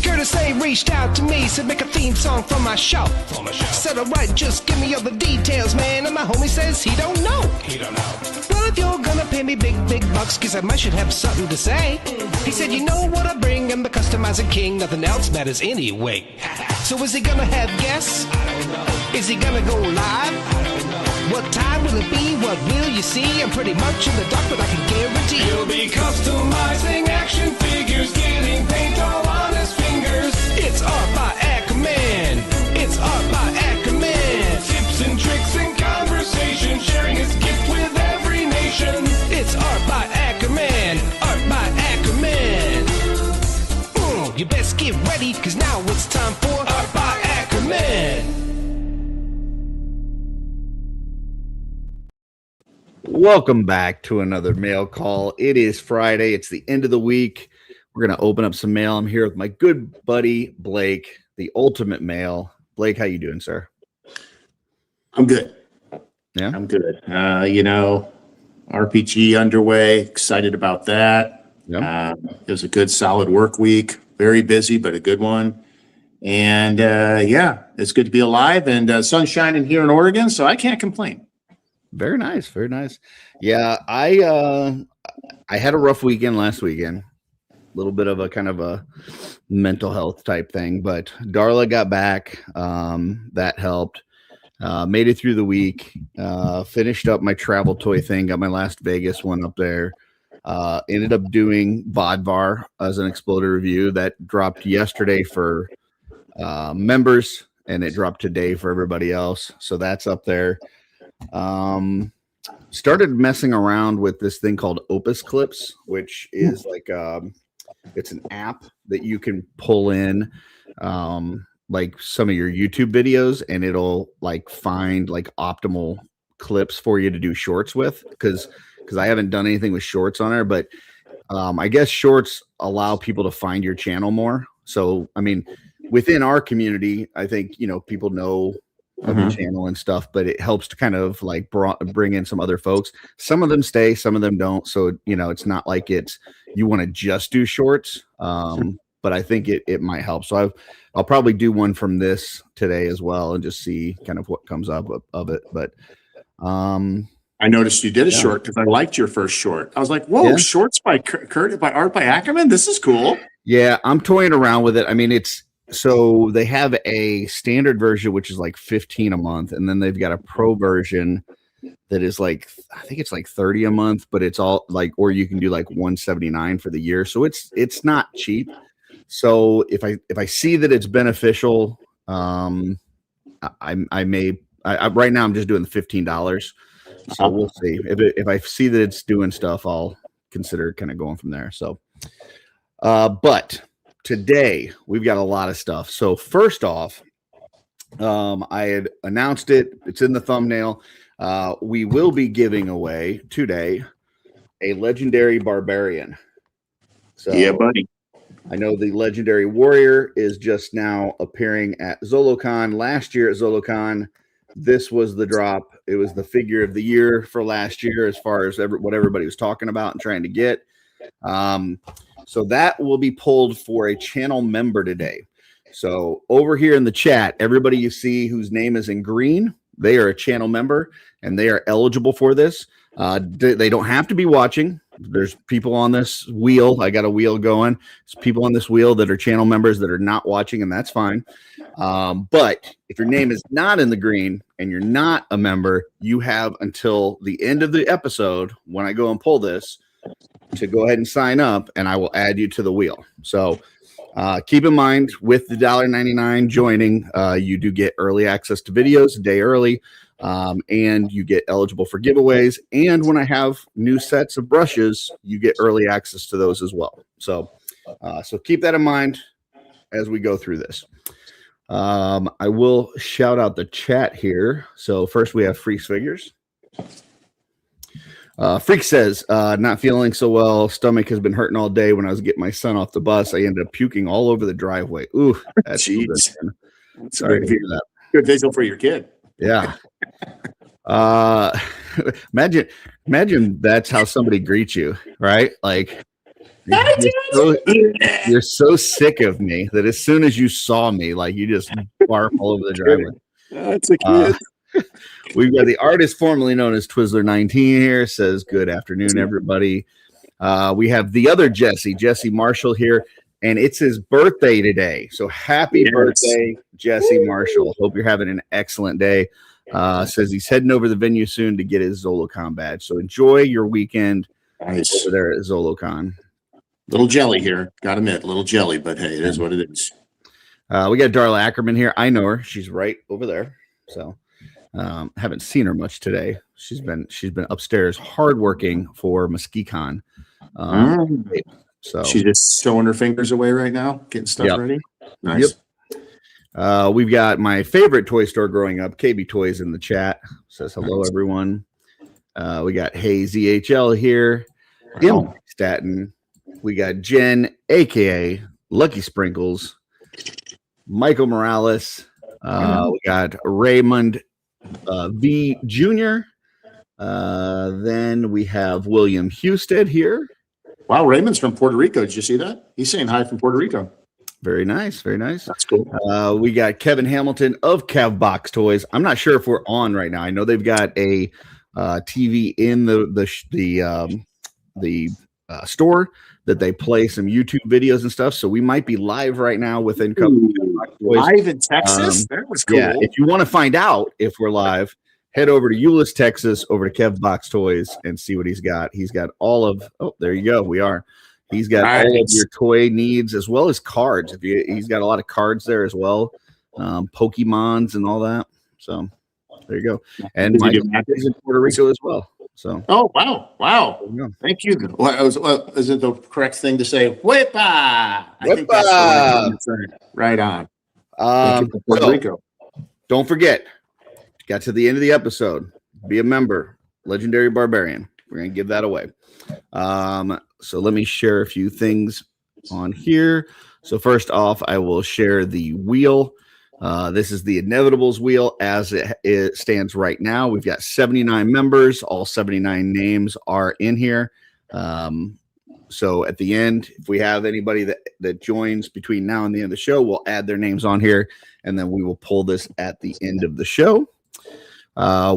Curtis A reached out to me, said make a theme song for my show. Said alright, just give me all the details, man. And my homie says he don't know. Well, if you're gonna pay me big bucks, guess I might should have something to say. He said, you know what I bring, I'm the customizing king, nothing else matters anyway. So is he gonna have guests? I don't know. Is he gonna go live? I don't know. What time will it be? What will you see? I'm pretty much in the dark, but I can guarantee he'll be customizing action figures, getting paint all on his fingers. It's art by Ackerman. It's art by Ackerman. Tips and tricks and conversation, sharing his gift with every nation. It's art by Ackerman. Art by Ackerman. You best get ready, cause now it's time for Art by Ackerman. Welcome back to another mail call. It is Friday. It's the end of the week. We're going to open up some mail. I'm here with my good buddy, Blake, the ultimate male. Blake, how you doing, sir? I'm good. Yeah? I'm good. RPG underway. Excited about that. Yeah. It was a good, solid work week. Very busy, but a good one. And, it's good to be alive. And sun's shining here in Oregon, so I can't complain. Very nice. Very nice. Yeah, I had a rough weekend last weekend. A little bit of a kind of a mental health type thing, but Darla got back. That helped. Made it through the week. Finished up my travel toy thing. Got my last Vegas one up there. Ended up doing Vodvar as an Exploder review that dropped yesterday for members, and it dropped today for everybody else. So that's up there. Started messing around with this thing called Opus Clips, which is like it's an app that you can pull in like some of your YouTube videos, and it'll like find like optimal clips for you to do shorts with, because I haven't done anything with shorts on there, but I guess shorts allow people to find your channel more. So I mean, within our community, I think people know of the channel and stuff, but it helps to kind of like bring in some other folks. Some of them stay, some of them don't. So, it's not like you want to just do shorts. But I think it might help. So I'll probably do one from this today as well and just see kind of what comes up of it. But, I noticed you did a short because I liked your first short. I was like, whoa, shorts by Kurt, by Art by Ackerman. This is cool. Yeah. I'm toying around with it. I mean, so they have a standard version, which is like 15 a month. And then they've got a pro version that is like, I think it's like 30 a month, but it's all like, or you can do like 179 for the year. So it's not cheap. So if I see that it's beneficial, I may right now I'm just doing the $15. So we'll see if I see that it's doing stuff, I'll consider kind of going from there. So, but today we've got a lot of stuff. So first off, I had announced it. It's in the thumbnail. We will be giving away today a legendary barbarian. So yeah, buddy. I know the legendary warrior is just now appearing at ZoloCon. Last year at ZoloCon, this was the drop. It was the figure of the year for last year as far as what everybody was talking about and trying to get. So that will be pulled for a channel member today. So over here in the chat, everybody you see whose name is in green, they are a channel member and they are eligible for this. They don't have to be watching. There's people on this wheel. I got a wheel going. There's people on this wheel that are channel members that are not watching, and that's fine. But if your name is not in the green and you're not a member, you have until the end of the episode when I go and pull this to go ahead and sign up, and I will add you to the wheel. So keep in mind, with the $1.99 joining, you do get early access to videos a day early, and you get eligible for giveaways. And when I have new sets of brushes, you get early access to those as well. So keep that in mind as we go through this. I will shout out the chat here. So first we have Freaks Figures. Freak says, not feeling so well. Stomach has been hurting all day. When I was getting my son off the bus, I ended up puking all over the driveway. Ooh, that's sorry to hear that. Good visual for your kid. Yeah. Imagine Imagine that's how somebody greets you, right? Like you're so sick of me that as soon as you saw me, like you just barf all over the driveway. That's a kid. We've got the artist formerly known as Twizzler19 here. Says good afternoon, everybody. We have the other Jesse Marshall here, and it's his birthday today. So happy birthday, Jesse Marshall. Hope you're having an excellent day. Says he's heading over to the venue soon to get his ZoloCon badge. So enjoy your weekend over there at ZoloCon. Little jelly here. Got to admit, little jelly, but hey, it is what it is. We got Darla Ackerman here. I know her. She's right over there. So haven't seen her much today. She's been upstairs hardworking for MesquiCon. So she's just stowing her fingers away right now, getting stuff ready. Nice. Yep. We've got my favorite toy store growing up, KB Toys, in the chat. Says hello, everyone. We got Hey ZHL here. Wow. Staten. We got Jen, aka Lucky Sprinkles. Michael Morales. We got Raymond V Jr. Then we have William Husted here. Wow, Raymond's from Puerto Rico. Did you see that? He's saying hi from Puerto Rico. Very nice, very nice. That's cool. We got Kevin Hamilton of Cavbox Toys. I'm not sure if we're on right now. I know they've got a TV in the store that they play some YouTube videos and stuff. So we might be live right now within live in Texas. That was cool. Yeah, if you want to find out if we're live, head over to Euless, Texas, over to Cavbox Toys and see what he's got. He's got all of. Oh, there you go. We are. He's got all of your toy needs as well as cards. He's got a lot of cards there as well, Pokemons and all that. So there you go. And Mike is in Puerto Rico as well. So wow! Thank you. Is it the correct thing to say? Whippa! I think that's right on. Puerto Rico. Don't forget, got to the end of the episode. Be a member, Legendary Barbarian. We're gonna give that away. So let me share a few things on here. So first off, I will share the wheel. This is the Inevitables wheel as it stands right now. We've got 79 members. All 79 names are in here. So at the end, if we have anybody that joins between now and the end of the show, we'll add their names on here, and then we will pull this at the end of the show.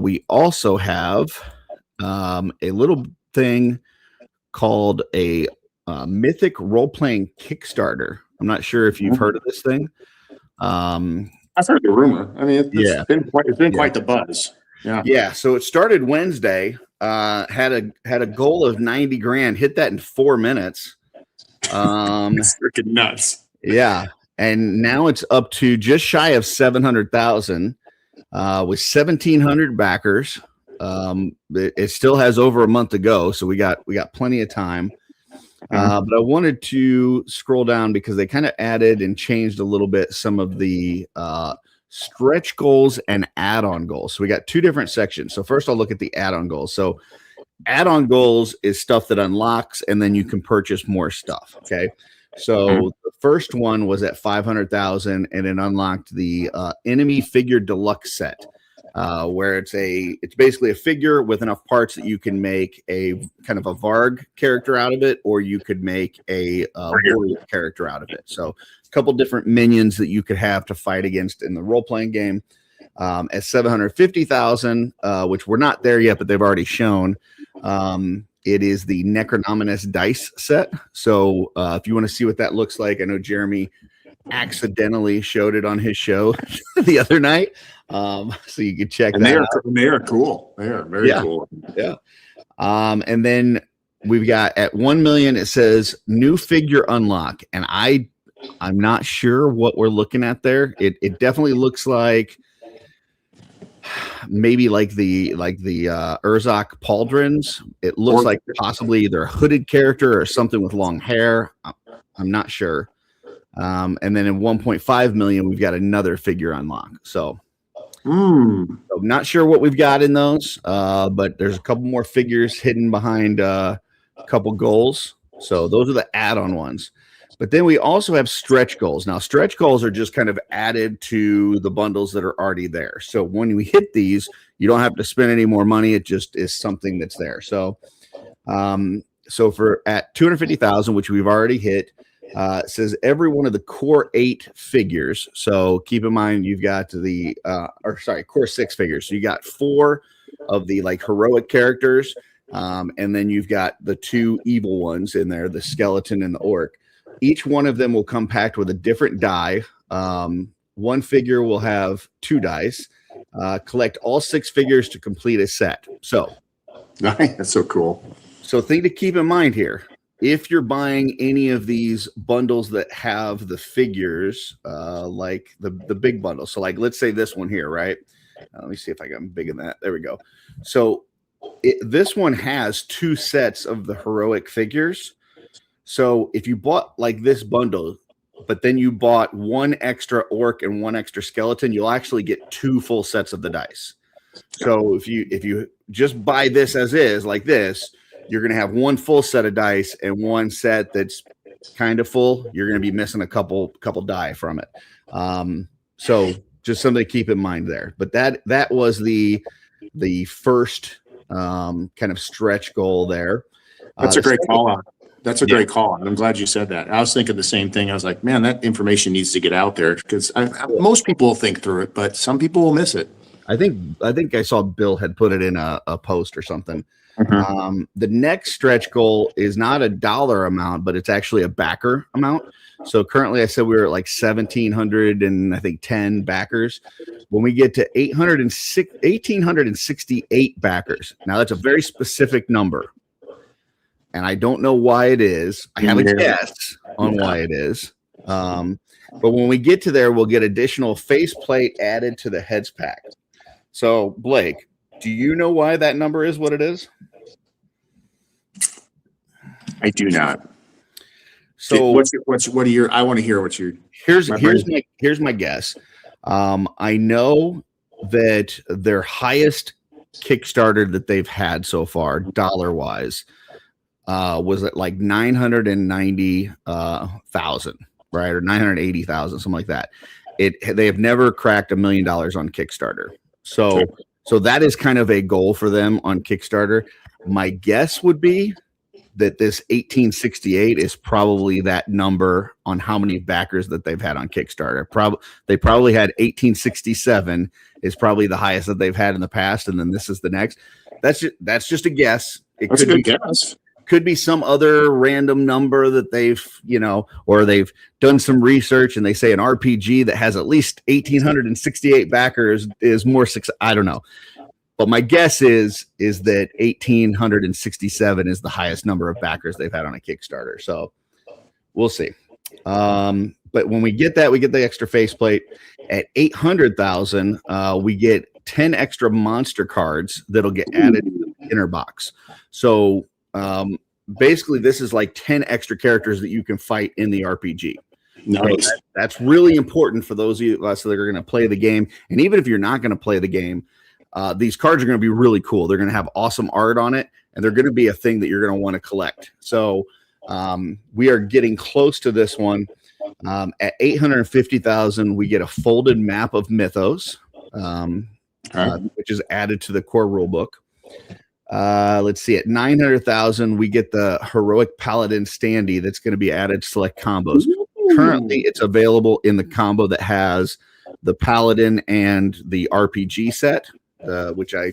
We also have a little thing called a Mythic role-playing Kickstarter. I'm not sure if you've heard of this thing. I've heard the rumor. I mean, it's been quite the buzz. Yeah. So it started Wednesday. Had a goal of 90 grand. Hit that in 4 minutes. It's freaking nuts. Yeah, and now it's up to just shy of 700,000 with 1,700 backers. It still has over a month to go, so we got plenty of time. But I wanted to scroll down because they kind of added and changed a little bit some of the stretch goals and add-on goals. So we got two different sections. So first I'll look at the add-on goals. So add-on goals is stuff that unlocks and then you can purchase more stuff. Okay. So the first one was at 500,000 and it unlocked the enemy figure deluxe set. Where it's basically a figure with enough parts that you can make a kind of a Varg character out of it, or you could make a warrior character out of it. So a couple different minions that you could have to fight against in the role-playing game. At 750,000, which we're not there yet, but they've already shown. It is the Necronominous dice set. So if you want to see what that looks like, I know Jeremy accidentally showed it on his show the other night. So you can check that out. They are cool. They are very cool. Yeah. And then we've got at 1 million, it says new figure unlock. And I'm not sure what we're looking at there. It definitely looks like maybe like the Urzak Pauldrons. It looks like possibly either a hooded character or something with long hair. I'm not sure. And then in 1.5 million, we've got another figure unlock. So I'm not sure what we've got in those, but there's a couple more figures hidden behind a couple goals. So those are the add-on ones. But then we also have stretch goals. Now, stretch goals are just kind of added to the bundles that are already there. So when we hit these, you don't have to spend any more money. It just is something that's there. So, for at 250,000, which we've already hit, it says every one of the core 8 figures. So keep in mind, you've got core 6 figures. So you got 4 of the like heroic characters, and then you've got the 2 evil ones in there, the skeleton and the orc. Each one of them will come packed with a different die. One figure will have 2 dice. Collect all 6 figures to complete a set. So that's so cool. So thing to keep in mind here, if you're buying any of these bundles that have the figures, like the big bundle. So like, let's say this one here, right? Let me see if I got big in that. There we go. So this one has 2 sets of the heroic figures. So if you bought like this bundle, but then you bought 1 extra orc and 1 extra skeleton, you'll actually get 2 full sets of the dice. So if you just buy this as is like this, you're going to have 1 full set of dice and 1 set that's kind of full. You're going to be missing a couple die from it. So just something to keep in mind there. But that was the first kind of stretch goal there. That's a great call out. That's a great call. And I'm glad you said that. I was thinking the same thing. I was like, man, that information needs to get out there because most people will think through it, but some people will miss it. I think I saw Bill had put it in a post or something. Mm-hmm. The next stretch goal is not a dollar amount, but it's actually a backer amount. So currently I said we were at like 1,700 and I think 10 backers. When we get to 1,868 backers, now that's a very specific number. And I don't know why it is. I have a guess on why it is. But when we get to there, we'll get additional faceplate added to the heads pack. So, Blake, do you know why that number is what it is? I do not. So, what are your? I want to hear what your. Here's my guess. I know that their highest Kickstarter that they've had so far, dollar wise, was at like 990,000, right, or 980,000, something like that. They have never cracked $1 million on Kickstarter. So that is kind of a goal for them on Kickstarter. My guess would be that this 1868 is probably that number on how many backers that they've had on Kickstarter. They probably had 1867 is probably the highest that they've had in the past, and then this is the next. That's just a guess. That's a good guess. Could be some other random number that they've, or they've done some research and they say an RPG that has at least 1,868 backers is more success. I don't know. But my guess is that 1,867 is the highest number of backers they've had on a Kickstarter. So we'll see. But when we get that, we get the extra faceplate. At 800,000, we get 10 extra monster cards that'll get added to the inner box. So basically this is like 10 extra characters that you can fight in the RPG. Nice. So that's really important for those of us that are going to play the game. And even if you're not going to play the game, these cards are going to be really cool. They're going to have awesome art on it, and they're going to be a thing that you're going to want to collect. So we are getting close to this one. At 850,000, we get a folded map of Mythos, which is added to the core rulebook. Let's see, at 900,000, we get the heroic paladin standee that's going to be added to select combos. Currently, it's available in the combo that has the paladin and the RPG set, which I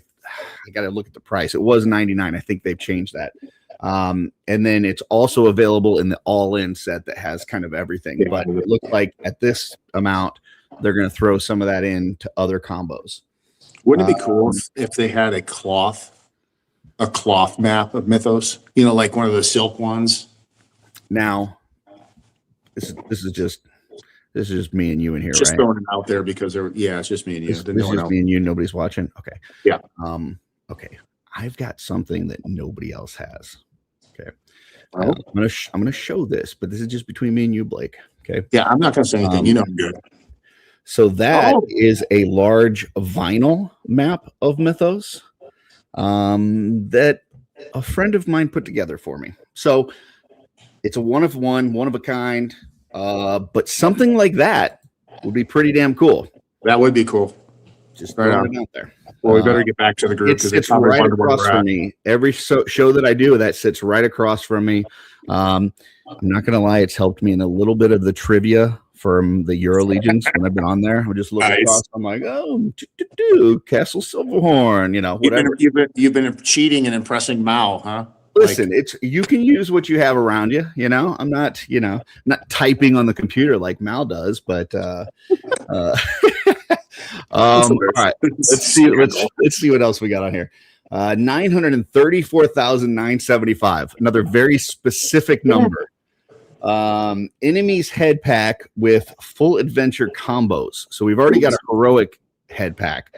got to look at the price. It was $99. I think they've changed that. And then it's also available in the all-in set that has kind of everything. But it looks like at this amount, they're going to throw some of that into other combos. Wouldn't it be cool if they had a cloth map of Mythos? Like one of the silk ones. Now, this is just me and you in here, just right? throwing it out there because it's just me and you. This is just me and you. Nobody's watching. Okay. Yeah. Okay. I've got something that nobody else has. Okay. Well, I'm gonna show this, but this is just between me and you, Blake. Okay. Yeah, I'm not gonna say anything. I'm good. So that is a large vinyl map of Mythos that a friend of mine put together for me. So It's a one of a kind, but something like that would be pretty damn cool. That would be cool. Just throwing it out there. Well, we better get back to the group because it's right across from me. Every show that I do, that sits right across from me. I'm not going to lie, it's helped me in a little bit of the trivia from the Euro Legions when I've been on there. I just look across. I'm like, oh, Castle Silverhorn, whatever. You've been cheating and impressing Mao, huh? Listen, you can use what you have around you. I'm not, not typing on the computer like Mal does, but all right. Let's see what else we got on here. 934,975. Another very specific number. Enemy's head pack with full adventure combos. So we've already got a heroic head pack.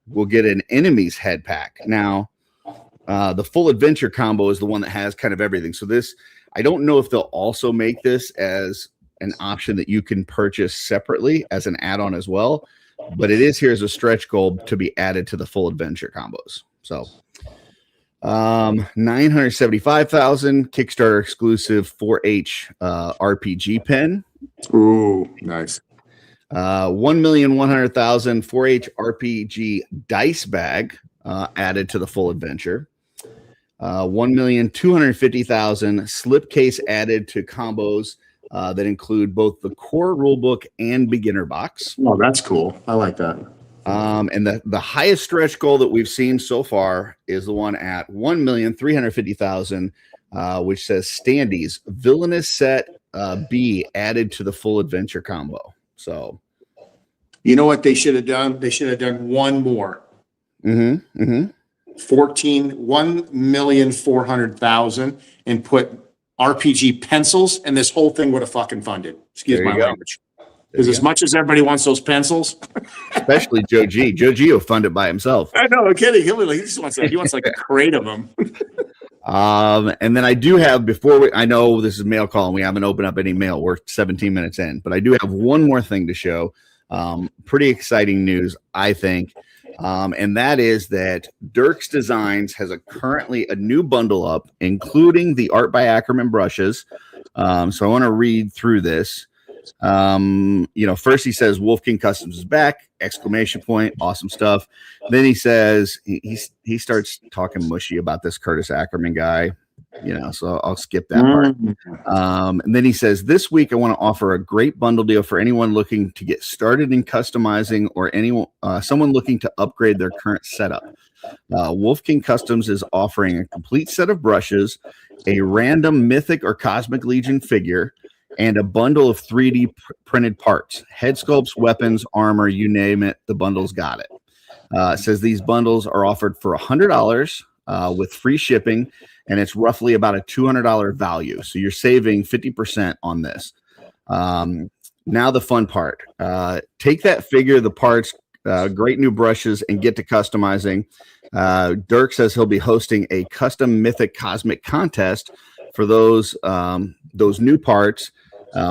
We'll get an enemy's head pack. Now, the full adventure combo is the one that has kind of everything. So this, I don't know if they'll also make this as an option that you can purchase separately as an add-on as well. But it is here as a stretch goal to be added to the full adventure combos. So 975,000 Kickstarter exclusive 4H RPG pen. Ooh, nice. 1,100,000 4H RPG dice bag added to the full adventure. 1,250,000 slipcase added to combos that include both the core rulebook and beginner box. Oh, that's cool. I like that. And the highest stretch goal that we've seen so far is the one at 1,350,000, which says Standees Villainous Set B added to the full adventure combo. So, you know what they should have done? They should have done one more. 1,400,000 and put RPG pencils, and this whole thing would have fucking funded. Excuse my language. Because as much as everybody wants those pencils, especially Joe G. Joe G will fund it by himself. I know, I'm kidding. He just wants that. He wants like a crate of them. And then I do have, I know this is mail call and we haven't opened up any mail. We're 17 minutes in, but I do have one more thing to show. Pretty exciting news, I think. And that is that Dirk's Designs has currently a new bundle up, including the art by Ackerman brushes. So I want to read through this. First he says Wolf King Customs is back! ! Awesome stuff. Then he says he starts talking mushy about this Curtis Ackerman guy. So I'll skip that part. And then he says, this week I want to offer a great bundle deal for anyone looking to get started in customizing or someone looking to upgrade their current setup. Wolf King Customs is offering a complete set of brushes, a random Mythic or Cosmic Legion figure, and a bundle of 3D printed parts, head sculpts, weapons, armor, you name it, the bundle's got it. It says these bundles are offered for $100 with free shipping, and it's roughly about a $200 value. So you're saving 50% on this. Now the fun part. Take that figure, the parts, great new brushes, and get to customizing. Dirk says he'll be hosting a custom Mythic Cosmic contest for those new parts.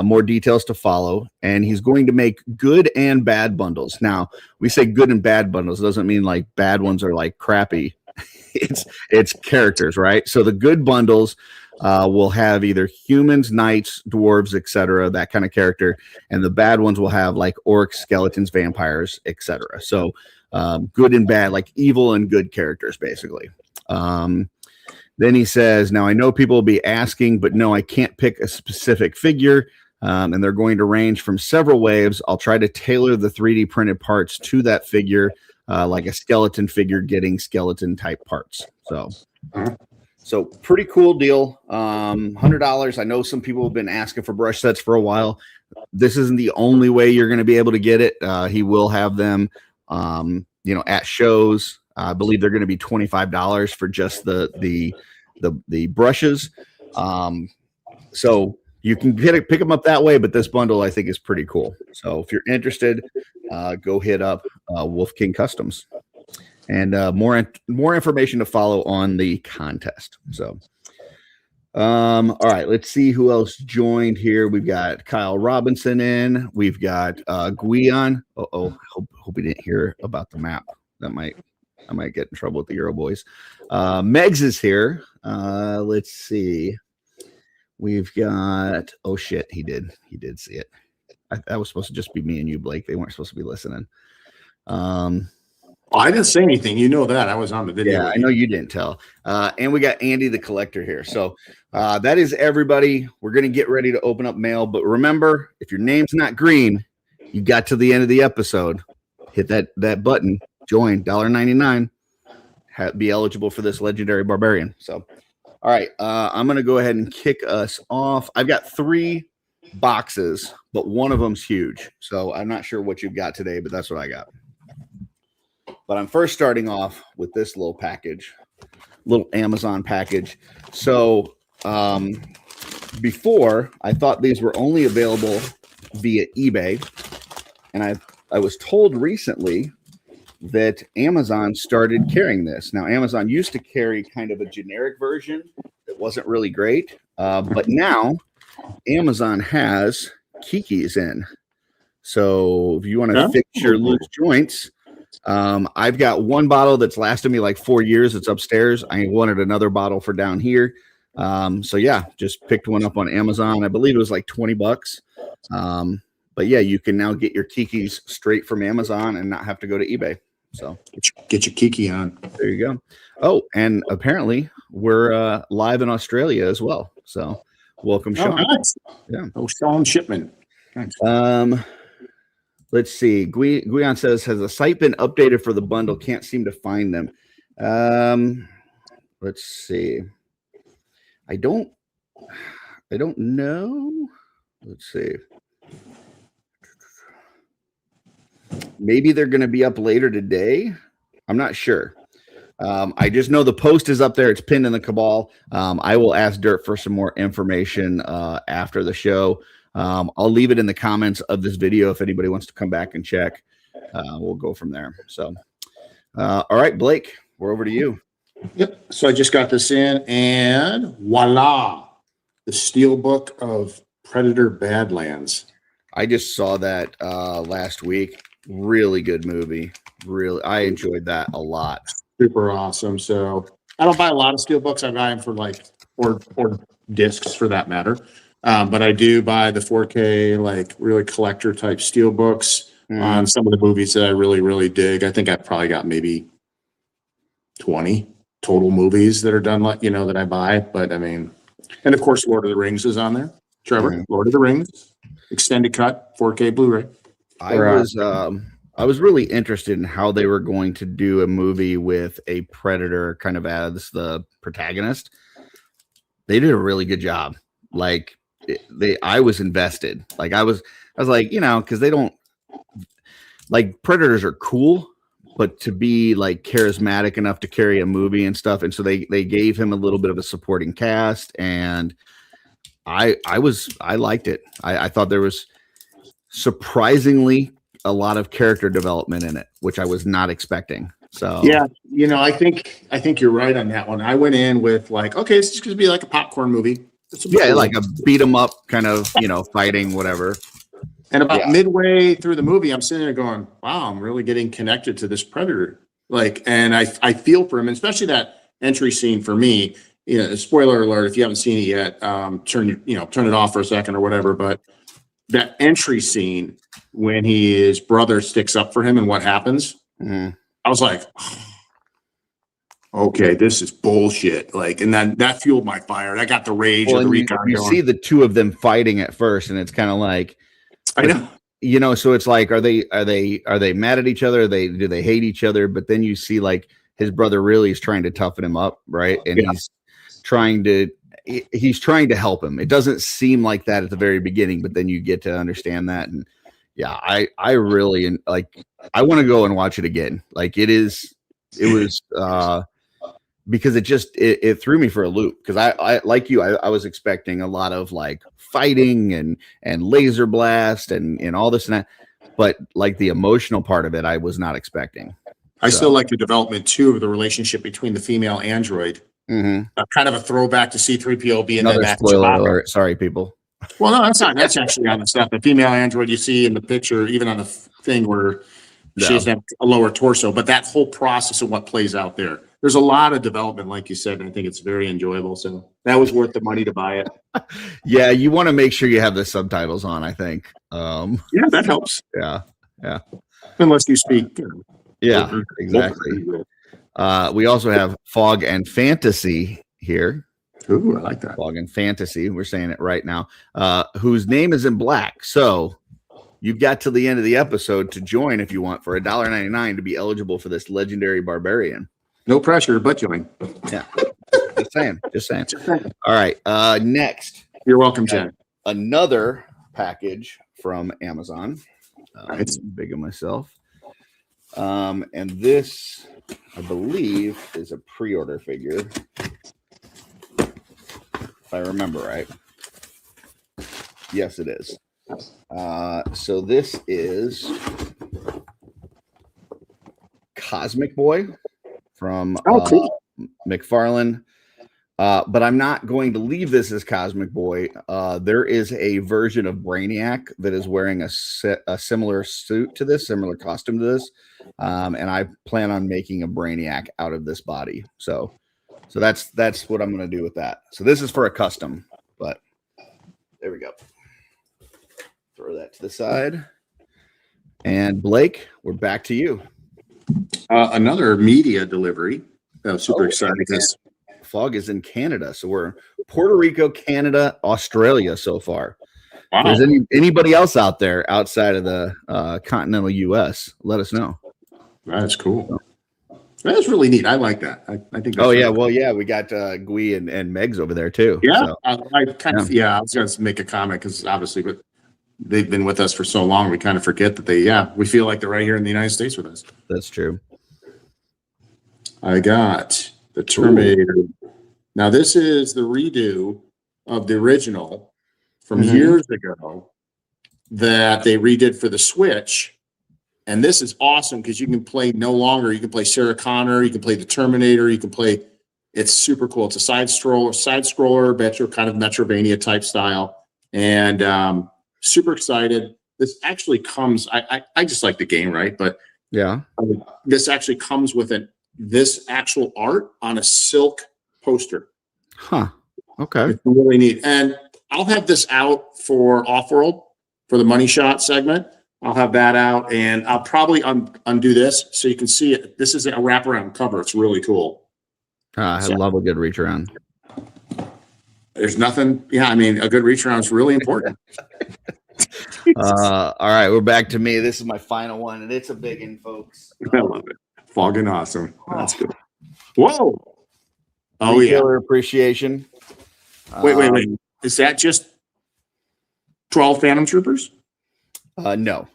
More details to follow, and he's going to make good and bad bundles. Now, we say good and bad bundles. It doesn't mean like bad ones are like crappy. It's characters, right? So the good bundles will have either humans, knights, dwarves, etc., that kind of character, and the bad ones will have like orcs, skeletons, vampires, etc. So good and bad, like evil and good characters, basically. Then he says, now I know people will be asking, but no, I can't pick a specific figure, and they're going to range from several waves. I'll try to tailor the 3D printed parts to that figure, like a skeleton figure getting skeleton type parts. So pretty cool deal. $100. I know some people have been asking for brush sets for a while. This isn't the only way you're going to be able to get it. He will have them, at shows. I believe they're going to be $25 for just the brushes. So you can pick them up that way, but this bundle I think is pretty cool. So if you're interested, go hit up Wolf King Customs, and more information to follow on the contest. So, all right, let's see who else joined here. We've got Kyle Robinson in. We've got Guion. Hope we didn't hear about the map. I might get in trouble with the Euro boys. Megs is here. Let's see. We've got, oh shit, he did see it. That was supposed to just be me and you, Blake. They weren't supposed to be listening. I didn't say anything. You know that. I was on the video. Yeah, I know you didn't tell. And we got Andy the Collector here. So that is everybody. We're going to get ready to open up mail. But remember, if your name's not green, you got to the end of the episode, hit that button, join, $1.99, be eligible for this legendary barbarian. So, all right, I'm going to go ahead and kick us off. I've got 3 boxes, but one of them's huge. So I'm not sure what you've got today, but that's what I got. But I'm first starting off with this little package, little Amazon package. So before, I thought these were only available via eBay. And I was told recently that Amazon started carrying this. Now, Amazon used to carry kind of a generic version that wasn't really great. But now Amazon has Kikis in. So if you want to fix your loose joints, I've got one bottle that's lasted me like 4 years. It's upstairs. I wanted another bottle for down here. So yeah, just picked one up on Amazon. I believe it was like $20. But yeah, you can now get your Kikis straight from Amazon and not have to go to eBay. So get your Kiki on. There you go. Oh, and apparently we're live in Australia as well. So welcome, Sean. Nice. Yeah. Oh, Sean Shipman. Thanks. Let's see. Guion says, has the site been updated for the bundle? Can't seem to find them. Let's see. I don't know. Let's see. Maybe they're going to be up later today. I'm not sure. I just know the post is up there. It's pinned in the Cabal. I will ask Dirt for some more information after the show. I'll leave it in the comments of this video if anybody wants to come back and check. We'll go from there. So, all right, Blake, we're over to you. Yep. So I just got this in, and voila, the Steelbook of Predator Badlands. I just saw that last week. Really good movie. Really, I enjoyed that a lot. Super awesome. So I don't buy a lot of Steelbooks. I buy them for like, or discs for that matter. But I do buy the 4K, like really collector type Steelbooks on some of the movies that I really, really dig. I think I've probably got maybe 20 total movies that are done, like, you know, that I buy. But I mean, and of course, Lord of the Rings is on there. Trevor, Lord of the Rings, extended cut, 4K Blu-ray. I was really interested in how they were going to do a movie with a predator kind of as the protagonist. They did a really good job. Like I was invested. Like I was like, you know, because they don't, like, predators are cool, but to be like charismatic enough to carry a movie and stuff. And so they gave him a little bit of a supporting cast, and I liked it. I thought there was surprisingly a lot of character development in it, which I was not expecting. So yeah, you know, I think you're right on that one. I went in with like, okay, it's just going to be like a popcorn movie. Yeah, like a beat 'em up kind of, you know, fighting, whatever. And about midway through the movie, I'm sitting there going, wow, I'm really getting connected to this predator. Like, and I feel for him, and especially that entry scene for me. You know, spoiler alert, if you haven't seen it yet, turn it off for a second or whatever. But that entry scene when his brother sticks up for him and what happens, I was like, okay, this is bullshit. Like, and then that fueled my fire. That got the rage of the recon. You see the two of them fighting at first, and it's kind of like, I know, you know, so it's like, are they mad at each other? Do they hate each other? But then you see like his brother really is trying to toughen him up, right? And he's trying to help him. It doesn't seem like that at the very beginning, but then you get to understand that. And yeah, I really like, I want to go and watch it again. Like it was because it threw me for a loop, because I like you, I was expecting a lot of like fighting and laser blast and all this and that, but like the emotional part of it, I was not expecting. I still like the development too of the relationship between the female android. Kind of a throwback to C-3PO being another that spoiler alert. Sorry, people. Well, no, that's not. That's actually on the stuff. The female android you see in the picture, even on the thing where she doesn't have a lower torso, but that whole process of what plays out there, there's a lot of development, like you said, and I think it's very enjoyable. So that was worth the money to buy it. Yeah, you want to make sure you have the subtitles on, I think. Yeah, that helps. Yeah. Unless you speak. Yeah, exactly. We also have Fog and Fantasy here. Ooh, I like that. Fog and Fantasy. We're saying it right now. Whose name is in black. So you've got till the end of the episode to join if you want for $1.99 to be eligible for this legendary barbarian. No pressure, but join. Yeah. Just saying. All right. Next. You're welcome, Chad. Another package from Amazon. It's big of myself. And this, I believe, is a pre-order figure. If I remember right. Yes, it is. So this is Cosmic Boy from cool. McFarlane. But I'm not going to leave this as Cosmic Boy. There is a version of Brainiac that is wearing a similar suit to this, similar costume to this. And I plan on making a Brainiac out of this body. So that's what I'm going to do with that. So this is for a custom, but there we go. Throw that to the side. And Blake, we're back to you. Another media delivery. I'm super excited because Fog is in Canada. So we're Puerto Rico, Canada, Australia so far. Wow. If there's anybody else out there outside of the continental US, let us know. That's cool. That's really neat. I like that. I think that's yeah. Well, yeah, we got Gui and Megs over there too. Yeah. So. I was going to make a comment because obviously but they've been with us for so long. We kind of forget that we feel like they're right here in the United States with us. That's true. I got the Terminator. Ooh. Now, this is the redo of the original from years ago that they redid for the Switch. And this is awesome because you can play you can play Sarah Connor, you can play the Terminator, it's super cool. It's a side scroller, kind of Metroidvania type style. And super excited. This actually comes, I just like the game, right? But yeah, this actually comes with this actual art on a silk poster. Huh. Okay. It's really neat. And I'll have this out for Offworld for the Money Shot segment. I'll have that out and I'll probably undo this so you can see it. This is a wraparound cover. It's really cool. I love a good reach around. There's nothing. Yeah. I mean, a good reach around is really important. All right. We're back to me. This is my final one and it's a big one, folks. I love it. Fogging awesome. That's good. Whoa. Oh, Retailer appreciation. Wait. Is that just 12 Phantom Troopers? No,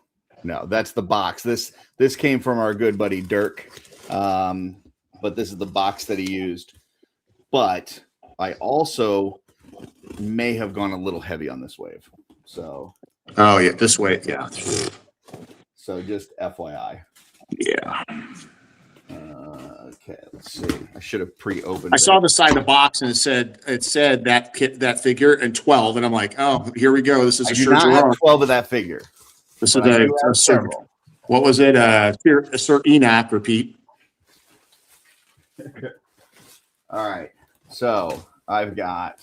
that's the box. This came from our good buddy Dirk, but this is the box that he used. But I also may have gone a little heavy on this wave. So. Oh yeah, this way, yeah. So just FYI. Yeah. Okay, let's see. I should have pre-opened. I saw the side of the box and it said that figure and 12, and I'm like, oh, here we go. This is I do not have 12 of that figure. This is a several. What was it? Sir Enoch repeat. All right. So I've got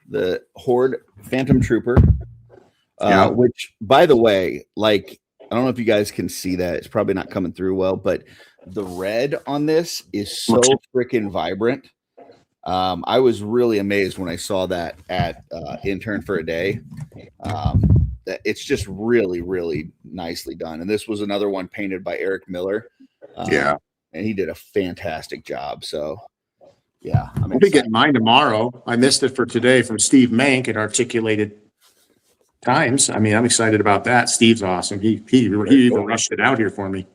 the Horde Phantom Trooper, which, by the way, like, I don't know if you guys can see that. It's probably not coming through well, but the red on this is so freaking vibrant. I was really amazed when I saw that at Intern for a Day. It's just really, really nicely done. And this was another one painted by Eric Miller. And he did a fantastic job. So, yeah. I'll be getting mine tomorrow. I missed it for today from Steve Mank at Articulated Times. I mean, I'm excited about that. Steve's awesome. He even rushed it out here for me.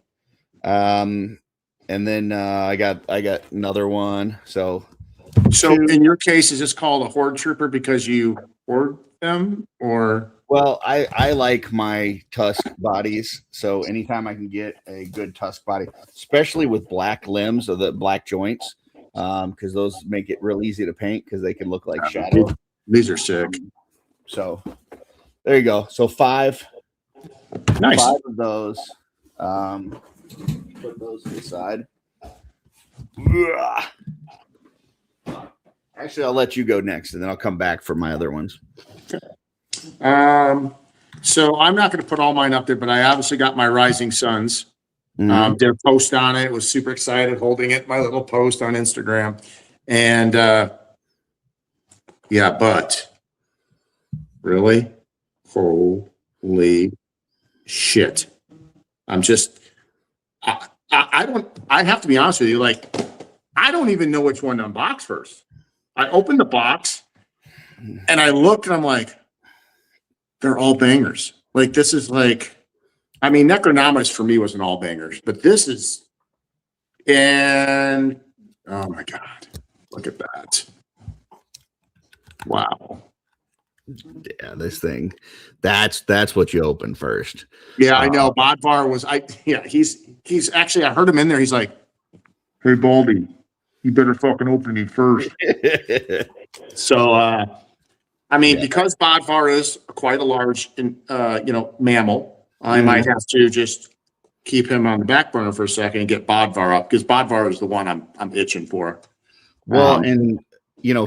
And then I got another one. So in your case, is this called a Horde Trooper because you hoard them, or? Well, I like my tusk bodies, so anytime I can get a good tusk body, especially with black limbs or the black joints, because those make it real easy to paint because they can look like shadow. These are sick. So there you go. So 5 of those. Put those to the side. Actually, I'll let you go next, and then I'll come back for my other ones. So I'm not going to put all mine up there, but I obviously got my Rising Suns. Mhm. Did a post on it. Was super excited holding it. My little post on Instagram, and yeah, but really, holy shit! I'm just, I don't. I have to be honest with you. Like, I don't even know which one to unbox first. I opened the box, and I looked, and I'm like, they're all bangers. Like, this is like, I mean, Necronomicon for me was an all bangers, but this is, and oh my God, look at that. Wow. Yeah, this thing. That's what you open first. Yeah, I know. Bodvar was, he's actually, I heard him in there. He's like, hey, Baldy, you better fucking open it first. So, I mean, because Bodvar is quite a large, mammal, I might have to just keep him on the back burner for a second and get Bodvar up, because Bodvar is the one I'm itching for. Well, and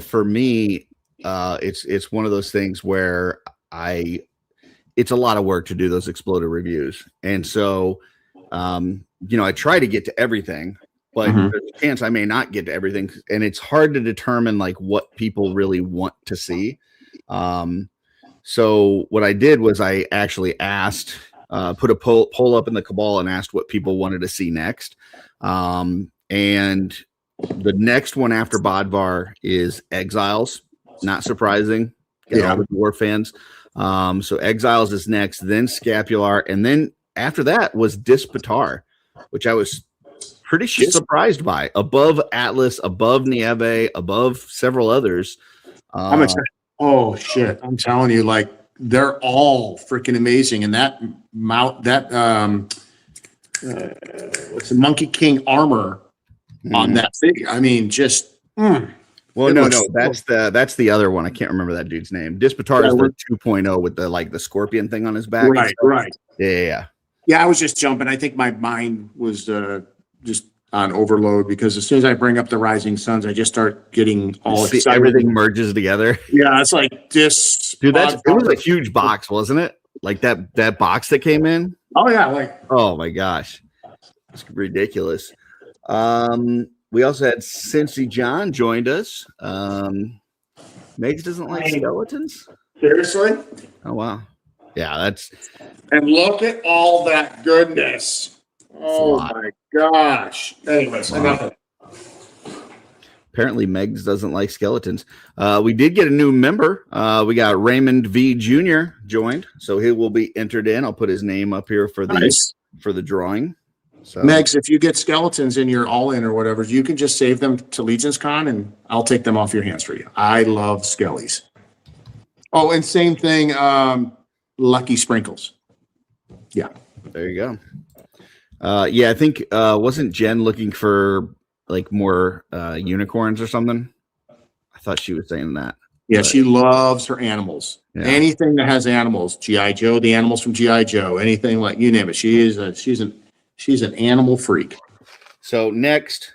for me, it's one of those things where it's a lot of work to do those exploded reviews, and so I try to get to everything, but there's a chance I may not get to everything, and it's hard to determine like what people really want to see. So what I did was I actually asked, put a poll up in the Cabal and asked what people wanted to see next. And the next one after Bodvar is Exiles. Not surprising. All the dwarf fans. So Exiles is next, then Scapular, and then after that was Dispatar, which I was pretty surprised by. Above Atlas, above Nieve, above several others. I'm excited. Oh shit! I'm telling you, like, they're all freaking amazing, and that what's the Monkey King armor on that figure? I mean, just. Well, no, that's the other one. I can't remember that dude's name. Dispatar is the 2.0 with the scorpion thing on his back. Right. Yeah. I was just jumping. I think my mind was just on overload, because as soon as I bring up the Rising Suns, I just start getting all excited. Everything merges together. Yeah, it's like this. Dude, it was a huge box, wasn't it? Like that box that came in. Oh yeah, oh my gosh, it's ridiculous. We also had Cincy John joined us. Megs doesn't like skeletons. Seriously? Oh wow. Yeah, and look at all that goodness. Oh my gosh. Anyways, enough. Apparently Megs doesn't like skeletons. We did get a new member. We got Raymond V Jr. joined, so he will be entered in. I'll put his name up here for the drawing. So Megs, if you get skeletons in your all-in or whatever, you can just save them to Legion's Con, and I'll take them off your hands for you. I love skellies. Oh, and same thing, Lucky Sprinkles. Yeah. There you go. I think wasn't Jen looking for like more unicorns or something? I thought she was saying that. Yeah, she loves her animals. Yeah. Anything that has animals, G.I. Joe, the animals from G.I. Joe, anything like you name it. She's an animal freak. So next,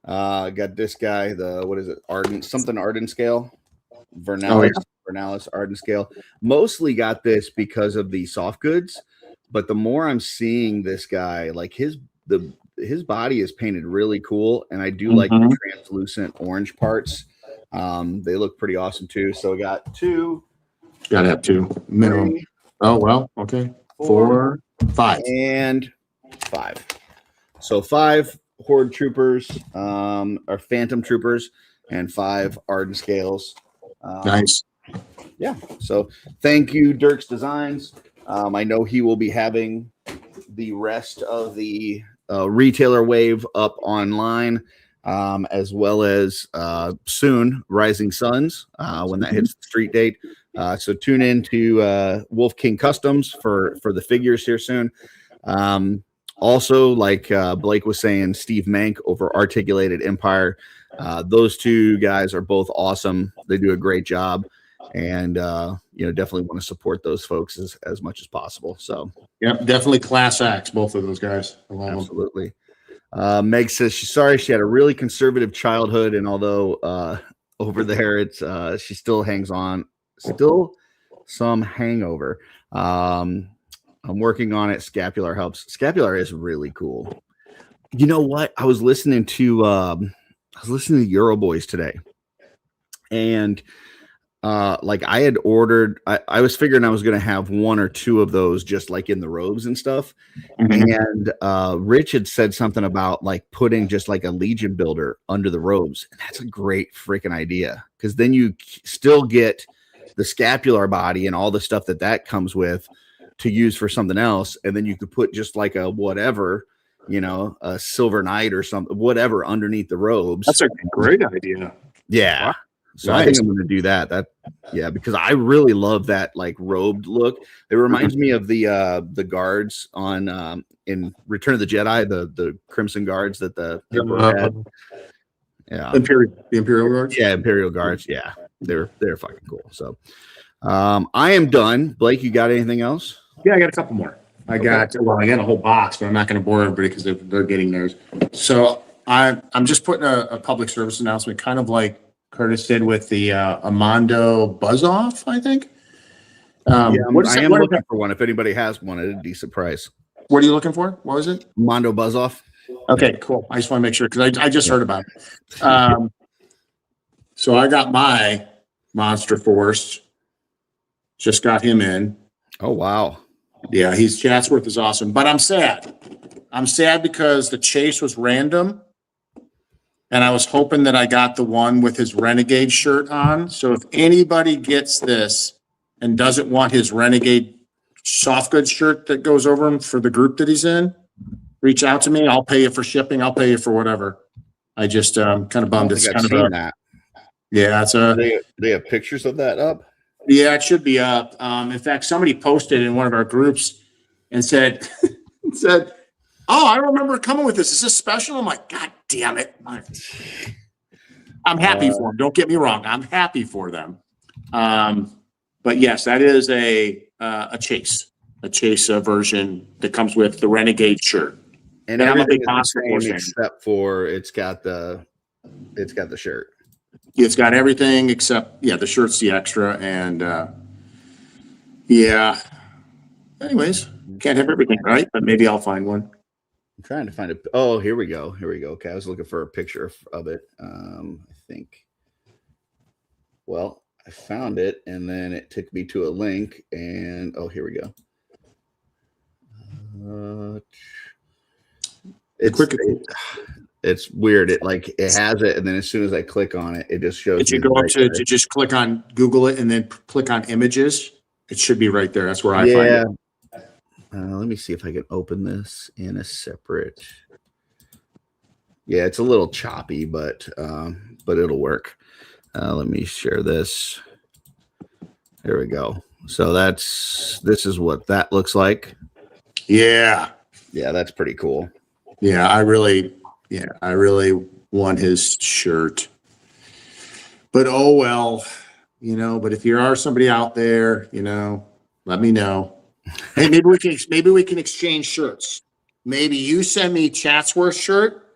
got this guy, Ardent scale, Vernalis Ardent scale. Mostly got this because of the soft goods, but the more I'm seeing this guy, like his body is painted really cool, and I do like the translucent orange parts. They look pretty awesome too. So we got two. Gotta have two minimum. Oh well, okay. 4, 5. And 5. So 5 Horde Troopers, or Phantom Troopers, and 5 Ardent Scales. Nice. Yeah. So thank you, Dirk's Designs. I know he will be having the rest of the retailer wave up online, as well as soon Rising Suns when that hits the street date. So tune in to Wolf King Customs for the figures here soon. Also, like Blake was saying, Steve Mank over Articulated Empire. Those two guys are both awesome. They do a great job, and definitely want to support those folks as much as possible. So, yep, definitely class acts, both of those guys. Absolutely. Meg says she's sorry she had a really conservative childhood, and although over there it's she still hangs on, still some hangover. I'm working on it. Scapular helps. Scapular is really cool. You know what? I was listening to Euro Boys today, and like I had ordered, I was figuring I was going to have one or two of those just like in the robes and stuff. And Rich had said something about like putting just like a Legion builder under the robes. And that's a great freaking idea, because then you still get the scapular body and all the stuff that comes with to use for something else. And then you could put just like a whatever, a Silver Knight or something, whatever underneath the robes. That's a great idea. Yeah. Wow. So nice. I think I'm going to do that. Because I really love that like robed look. It reminds me of the guards on in Return of the Jedi, the Crimson Guards that the Emperor had. Yeah, the Imperial Guards. Yeah, Imperial Guards. Yeah, they're fucking cool. So I am done. Blake, you got anything else? Yeah, I got a couple more. I got a whole box, but I'm not going to bore everybody because they're getting theirs. So I'm just putting a public service announcement, kind of like Curtis did with the Armando Buzz-Off, I think. I am looking for one. If anybody has one at a decent price. What are you looking for? What was it? Armando Buzz-Off. Okay, cool. I just want to make sure, because I just heard about it. So I got my Monster Force. Just got him in. Oh, wow. Yeah, Chatsworth is awesome. But I'm sad. I'm sad because the chase was random. And I was hoping that I got the one with his Renegade shirt on. So if anybody gets this and doesn't want his Renegade soft goods shirt that goes over him for the group that he's in, reach out to me. I'll pay you for shipping. I'll pay you for whatever. I just kind of bummed. It's kind of that. Yeah, it's Do they have pictures of that up? Yeah, it should be up. In fact, somebody posted in one of our groups and said, "Oh, I remember coming with this. Is this special?" I'm like, God damn it. I'm happy for them. Don't get me wrong. I'm happy for them. But yes, that is a chase version that comes with the Renegade shirt. And I'm a big Monster Force fan, except for it's got the shirt. It's got everything except the shirt's the extra, and anyways, can't have everything, right? But maybe I'll find one. I'm trying to find it. Oh, here we go. Okay, I was looking for a picture of it. I think. Well, I found it, and then it took me to a link, and here we go. It's weird. It has it, and then as soon as I click on it, it just shows. Did you go up to just click on Google it and then click on images? It should be right there. That's where I find it. Let me see if I can open this in a separate. Yeah, it's a little choppy, but it'll work. Let me share this. There we go. So this is what that looks like. Yeah. Yeah, that's pretty cool. Yeah, I really want his shirt. But oh well, but if you are somebody out there, let me know. Hey, maybe we can exchange shirts. Maybe you send me Chatsworth shirt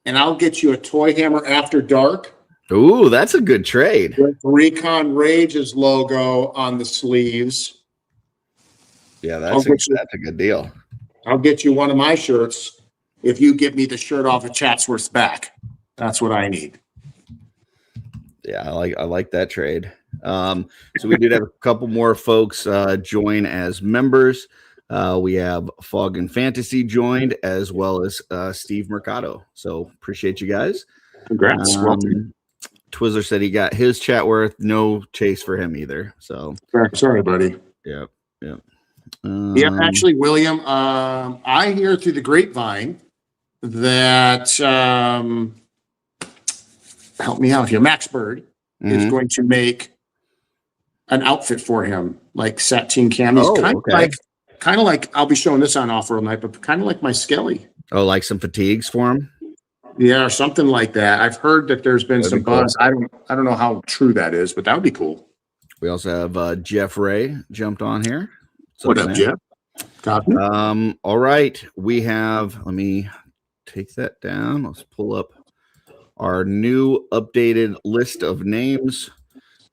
and I'll get you a Toy Hammer After Dark. Ooh, that's a good trade. With Recon Rage's logo on the sleeves. Yeah, that's a good deal. I'll get you one of my shirts if you get me the shirt off of Chatsworth's back. That's what I need. Yeah, I like that trade. So we did have a couple more folks join as members. We have Fog and Fantasy joined, as well as Steve Mercado. So appreciate you guys. Congrats. Twizzler said he got his Chatworth. No chase for him either. So sorry, buddy. Yep. Actually, William, I hear through the grapevine that help me out here. Max Bird is going to make an outfit for him, like sateen camis, kind of like I'll be showing this on off road night, but kind of like my Skelly. Oh, like some fatigues for him. Yeah, or something like that. I've heard that there's been some buzz. I don't know how true that is, but that would be cool. We also have Jeff Ray jumped on here. What up, Jeff? All right, we have. Let me take that down. Let's pull up our new updated list of names.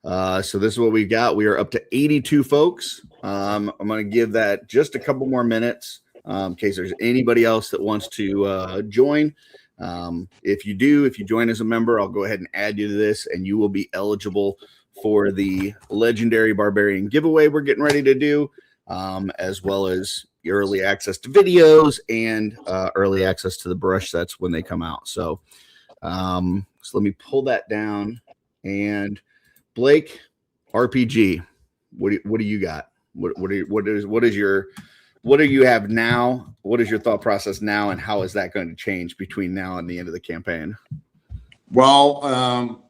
So this is what we got. We are up to 82 folks. I'm going to give that just a couple more minutes in case there's anybody else that wants to join. If you join as a member, I'll go ahead and add you to this, and you will be eligible for the legendary barbarian giveaway we're getting ready to do, as well as early access to videos and early access to the brush sets when they come out. So let me pull that down. And Blake, RPG, what do you got? What do you have now? What is your thought process now, and how is that going to change between now and the end of the campaign? Well,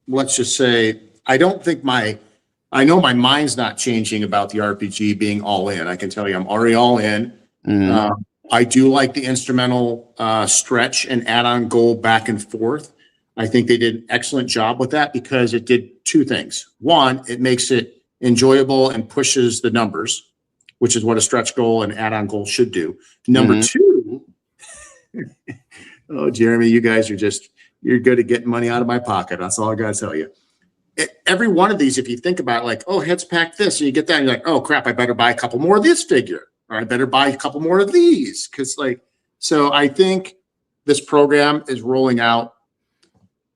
let's just say I know my mind's not changing about the RPG being all in. I can tell you I'm already all in. Mm-hmm. I do like the instrumental stretch and add-on goal back and forth. I think they did an excellent job with that because it did two things. One, it makes it enjoyable and pushes the numbers, which is what a stretch goal and add-on goal should do. Number two, oh, Jeremy, you guys you're good at getting money out of my pocket. That's all I got to tell you. Every one of these, if you think about it, like, oh, heads pack this, and you get that, and you're like, oh, crap, I better buy a couple more of this figure, or I better buy a couple more of these. So I think this program is rolling out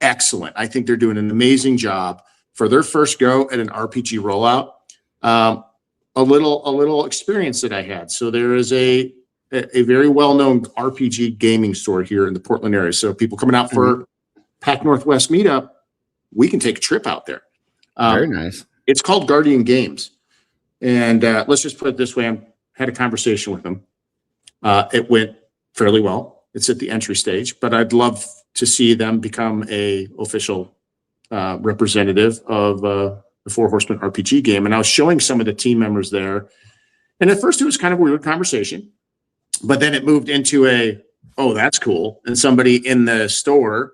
excellent. I think they're doing an amazing job for their first go at an RPG rollout. A little experience that I had. So there is a very well-known RPG gaming store here in the Portland area. So people coming out for Pac Northwest meetup, we can take a trip out there. Very nice. It's called Guardian Games. And let's just put it this way. I had a conversation with them. It went fairly well. It's at the entry stage, but I'd love to see them become a official representative of the Four Horsemen RPG game. And I was showing some of the team members there. And at first it was kind of a weird conversation, but then it moved into oh, that's cool. And somebody in the store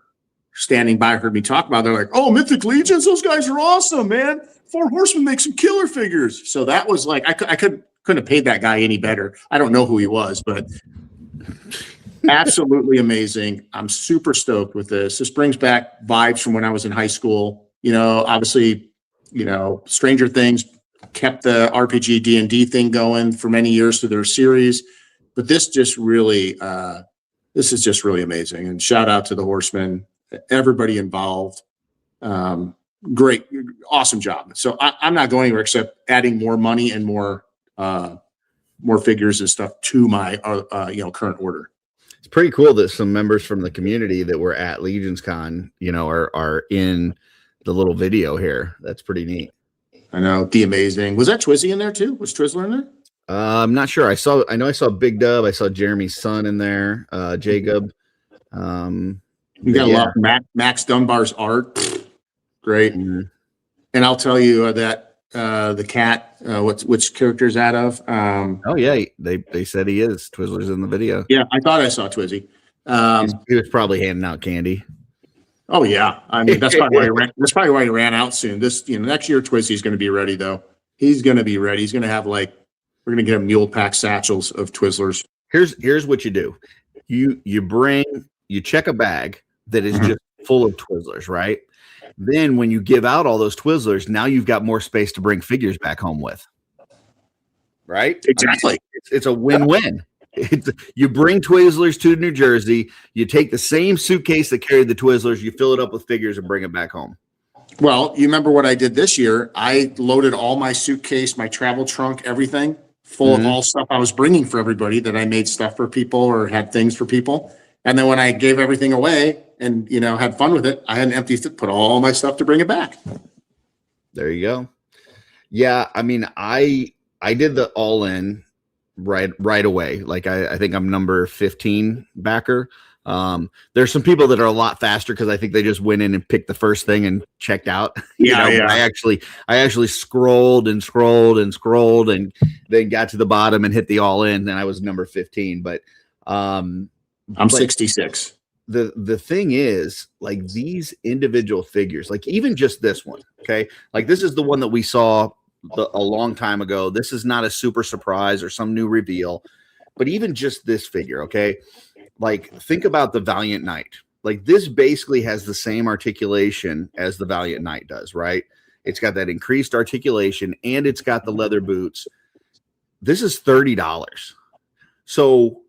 standing by heard me talk about it. They're like, oh, Mythic Legions, those guys are awesome, man. Four Horsemen make some killer figures. So that was like, I couldn't have paid that guy any better. I don't know who he was, but absolutely amazing. I'm super stoked with this. This brings back vibes from when I was in high school. Obviously, Stranger Things kept the RPG D&D thing going for many years through their series, but this is just really amazing. And shout out to the Horsemen, everybody involved. Great, awesome job. So I'm not going anywhere except adding more money and more figures and stuff to my current order. It's pretty cool that some members from the community that were at Legions Con, are in the little video here. That's pretty neat. I know. The amazing. Was that Twizzy in there too? Was Twizzler in there? I'm not sure. I know I saw Big Dub. I saw Jeremy's son in there, Jacob. You got a lot of Max Dunbar's art. Great. Mm-hmm. And I'll tell you that the cat, which character is that of? Oh yeah, they said he is. Twizzler's in the video. Yeah, I thought I saw Twizzy. He was probably handing out candy. Oh yeah, I mean that's probably why he ran out soon. Next year Twizzy's going to be ready though. He's going to be ready. He's going to have we're going to get him mule pack satchels of Twizzlers. Here's what you do. You check a bag that is just full of Twizzlers, right? Then when you give out all those Twizzlers, now you've got more space to bring figures back home with. Right? Exactly. I mean, it's a win-win. You bring Twizzlers to New Jersey, you take the same suitcase that carried the Twizzlers, you fill it up with figures and bring it back home. Well, you remember what I did this year? I loaded all my suitcase, my travel trunk, everything full of all stuff I was bringing for everybody that I made stuff for people or had things for people. And then when I gave everything away and, had fun with it, I had an empty put all my stuff to bring it back. There you go. Yeah. I mean, I did the all in right away. I think I'm number 15 backer. There's some people that are a lot faster because I think they just went in and picked the first thing and checked out. Yeah. I actually scrolled and then got to the bottom and hit the all in, and I was number 15. But I'm 66. The thing is, these individual figures, even just this one, okay, this is the one that we saw a long time ago. This is not a super surprise or some new reveal, but even just this figure, okay, like think about the Valiant Knight. Like this basically has the same articulation as the Valiant Knight does, right? It's got that increased articulation and it's got the leather boots. This is $30. So,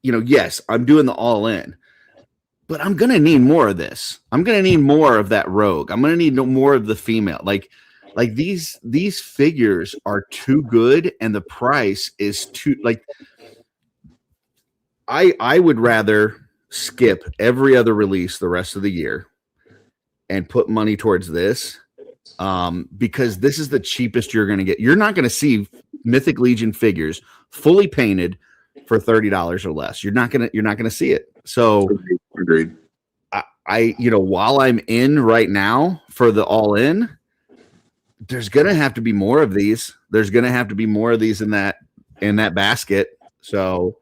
yes, I'm doing the all in, but I'm going to need more of this. I'm going to need more of that rogue. I'm going to need more of the female. Like these figures are too good and the price is too like I would rather skip every other release the rest of the year and put money towards this because this is the cheapest you're going to get. You're not going to see Mythic Legion figures fully painted for $30 or less. You're not gonna see it. So agreed. I while I'm in right now for the all in, there's gonna have to be more of these. There's gonna have to be more of these in that basket. So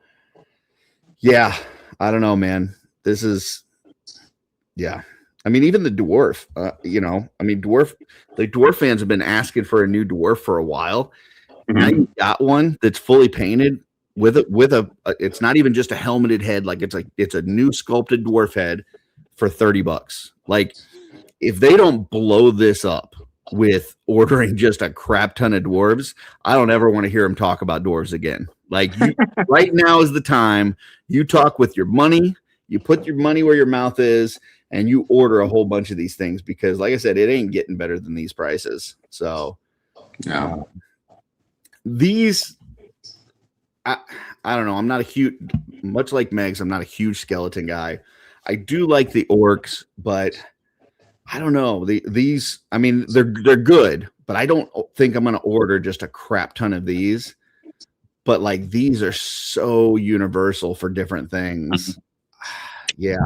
yeah, I don't know, man. This is I mean, even the dwarf, the dwarf fans have been asking for a new dwarf for a while. Mm-hmm. Now you got one that's fully painted with a it's not even just a helmeted head. Like it's a new sculpted dwarf head for $30. Like if they don't blow this up with ordering just a crap ton of dwarves, I don't ever want to hear them talk about dwarves again. Like right now is the time you talk with your money, you put your money where your mouth is, and you order a whole bunch of these things because, like I said, it ain't getting better than these prices. So, no. These, I don't know. I'm not a huge, much like Megs, I'm not a huge skeleton guy. I do like the orcs, but I don't know. These, I mean, they're good, but I don't think I'm going to order just a crap ton of these. But like these are so universal for different things. Yeah.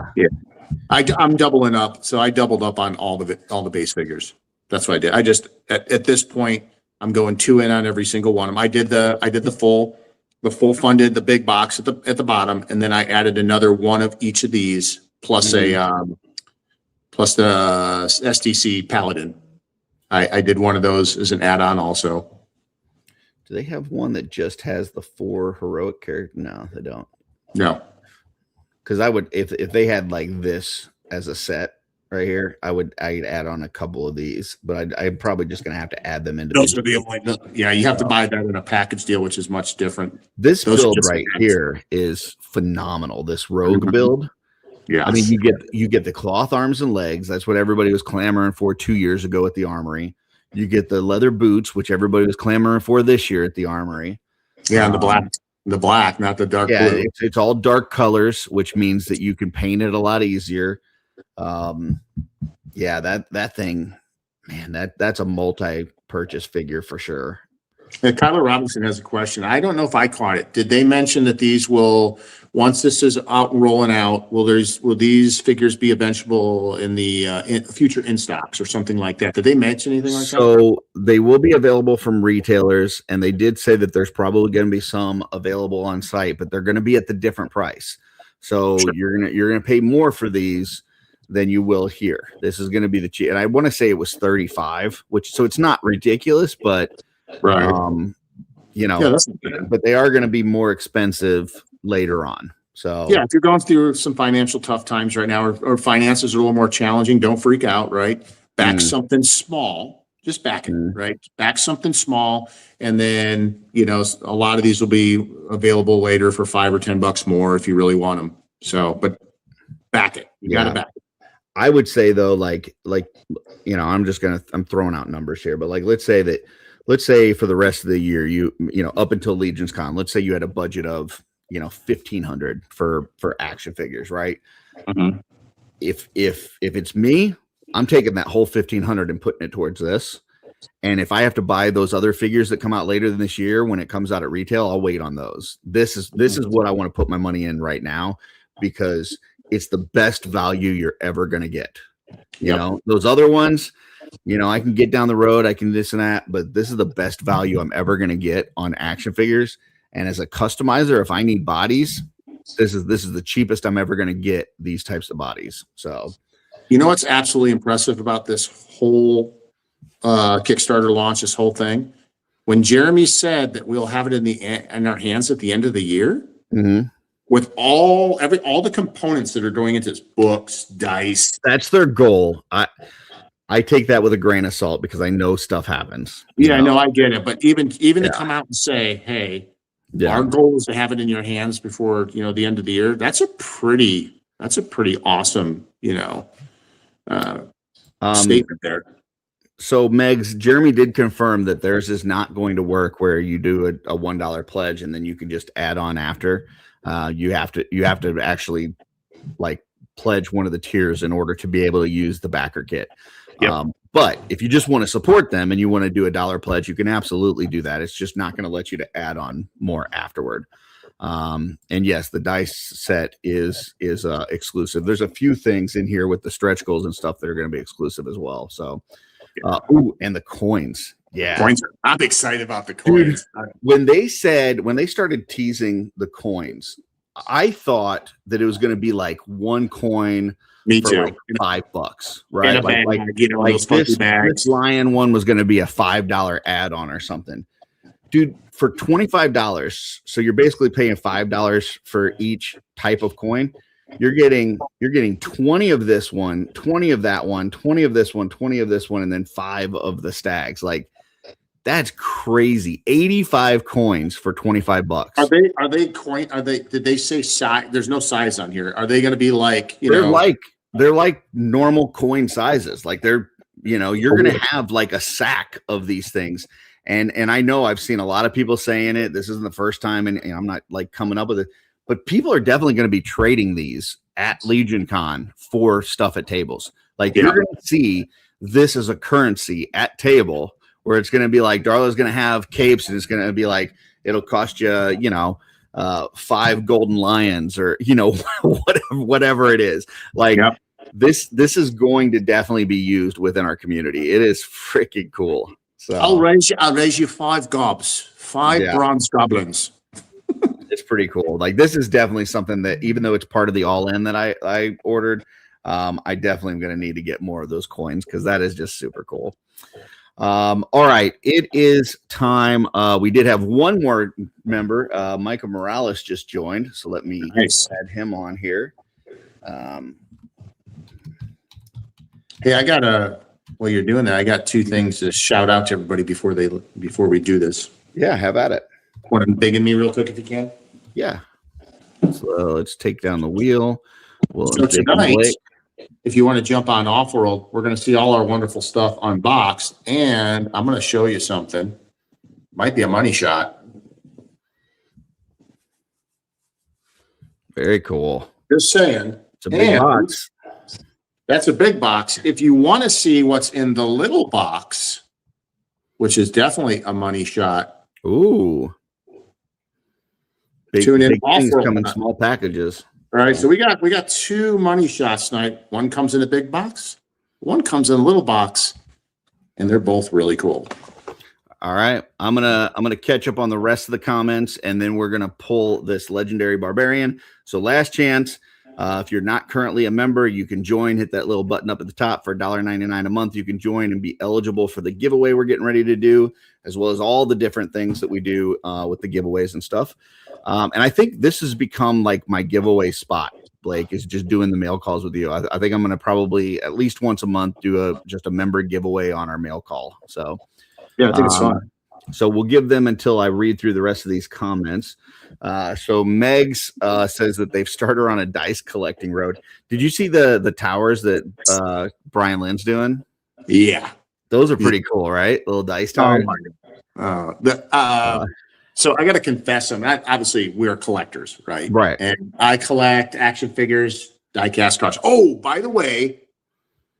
I'm doubling up. So I doubled up on all the base figures. That's what I did. I just at this point I'm going 2 in on every single one of them. I did the full funded, the big box at the bottom, and then I added another one of each of these plus plus the STC Paladin. I did one of those as an add-on also. Do they have one that just has the 4 heroic characters? No, they don't. No. Because I would, if they had like this as a set right here, I'd add on a couple of these, but I'm probably just going to have to add them into those. Are the only, yeah, you have to buy that in a package deal, which is much different. This build right here is phenomenal. This rogue build. Yeah. I mean, you get the cloth arms and legs. That's what everybody was clamoring for 2 years ago at the Armory. You get the leather boots, which everybody was clamoring for this year at the Armory. Yeah, and the black, not the dark blue. It's all dark colors, which means that you can paint it a lot easier. That thing, man, that's a multi-purchase figure for sure. Kyler Robinson has a question. I don't know if I caught it. Did they mention that these will, once this is out and rolling out, will these figures be eventual in the future in stocks or something like that? Did they mention anything like that? So they will be available from retailers, and they did say that there's probably going to be some available on site, but they're going to be at the different price. So sure. you're gonna pay more for these than you will here. This is going to be the cheap, and I want to say it was $35, so it's not ridiculous, but. Right. But they are going to be more expensive later on. So yeah, if you're going through some financial tough times right now, or finances are a little more challenging, don't freak out, right? Back something small, just back it, right? Back something small. And then, a lot of these will be available later for $5 or $10 more if you really want them. So, but back it. You got to back it. I would say though, I'm throwing out numbers here, but let's say for the rest of the year, you up until Legion's Con, let's say you had a budget of, $1,500 for action figures, right? Mm-hmm. If it's me, I'm taking that whole $1,500 and putting it towards this. And if I have to buy those other figures that come out later than this year, when it comes out at retail, I'll wait on those. This is what I want to put my money in right now, because it's the best value you're ever going to get. Those other ones, I can get down the road, I can this and that, but this is the best value I'm ever going to get on action figures. And as a customizer, if I need bodies, this is the cheapest I'm ever going to get these types of bodies. So, what's absolutely impressive about this whole Kickstarter launch, this whole thing, when Jeremy said that we'll have it in our hands at the end of the year, with all the components that are going into this, books, dice. That's their goal. I take that with a grain of salt because I know stuff happens. Yeah, no, I get it. But even to come out and say, hey, our goal is to have it in your hands before, the end of the year. That's a pretty awesome, statement there. So Megs, Jeremy did confirm that theirs is not going to work where you do a $1 pledge and then you can just add on after. You have to actually like pledge one of the tiers in order to be able to use the backer kit. Yep. But if you just want to support them and you want to do a $1 pledge, you can absolutely do that. It's just not going to let you to add on more afterward. And yes, the dice set is exclusive. There's a few things in here with the stretch goals and stuff that are going to be exclusive as well. So, and the coins. Yeah. Coins. I'm excited about the coins. Dude, when they started teasing the coins, I thought that it was going to be like one coin. Me too. Like $5, right? This lion one was going to be a $5 add-on or something. Dude, for $25, so you're basically paying $5 for each type of coin. You're getting 20 of this one, 20 of that one, 20 of this one, 20 of this one, and then 5 of the stags. Like, that's crazy. 85 coins for $25. Did they say size? There's no size on here. Are they going to be like, they're like normal coin sizes. Like you're going to have like a sack of these things. And I know I've seen a lot of people saying it. This isn't the first time, and I'm not like coming up with it, but people are definitely going to be trading these at Legion Con for stuff at tables. Like you're going to see this as a currency at table where it's going to be like Darla's going to have capes and it's going to be like, it'll cost you, 5 golden lions or, whatever it is. Like this is going to definitely be used within our community. It is freaking cool. So I'll raise you 5 gobs, 5 bronze goblins. It's pretty cool. Like this is definitely something that even though it's part of the all in that I ordered, I definitely am going to need to get more of those coins because that is just super cool. All right, it is time. We did have one more member. Michael Morales just joined, so let me add him on here. Hey, while you're doing that, I got 2 things to shout out to everybody before we do this. Yeah, have at it. Want to big in me real quick if you can? Yeah. So let's take down the wheel. So tonight, if you want to jump on Offworld, we're going to see all our wonderful stuff unboxed, and I'm going to show you something. Might be a money shot. Very cool. Just saying. It's a big box. That's a big box. If you want to see what's in the little box, which is definitely a money shot. Ooh. Tune in. Big things come in small packages. All right, so we got 2 money shots tonight. One comes in a big box, one comes in a little box, and they're both really cool. All right, I'm gonna catch up on the rest of the comments, and then we're gonna pull this legendary barbarian. So last chance. If you're not currently a member, you can join. Hit that little button up at the top for $1.99 a month. You can join and be eligible for the giveaway we're getting ready to do, as well as all the different things that we do with the giveaways and stuff. And I think this has become like my giveaway spot, Blake, is just doing the mail calls with you. I think I'm going to probably at least once a month do just a member giveaway on our mail call. So yeah, I think it's fun. So we'll give them until I read through the rest of these comments. So Megs says that they've started on a dice collecting road. Did you see the towers that Brian Lynn's doing? Yeah. Those are pretty cool, right? Little dice towers. Oh my God. So I got to confess, obviously we're collectors, right? Right. And I collect action figures, die-cast cards. Oh, by the way,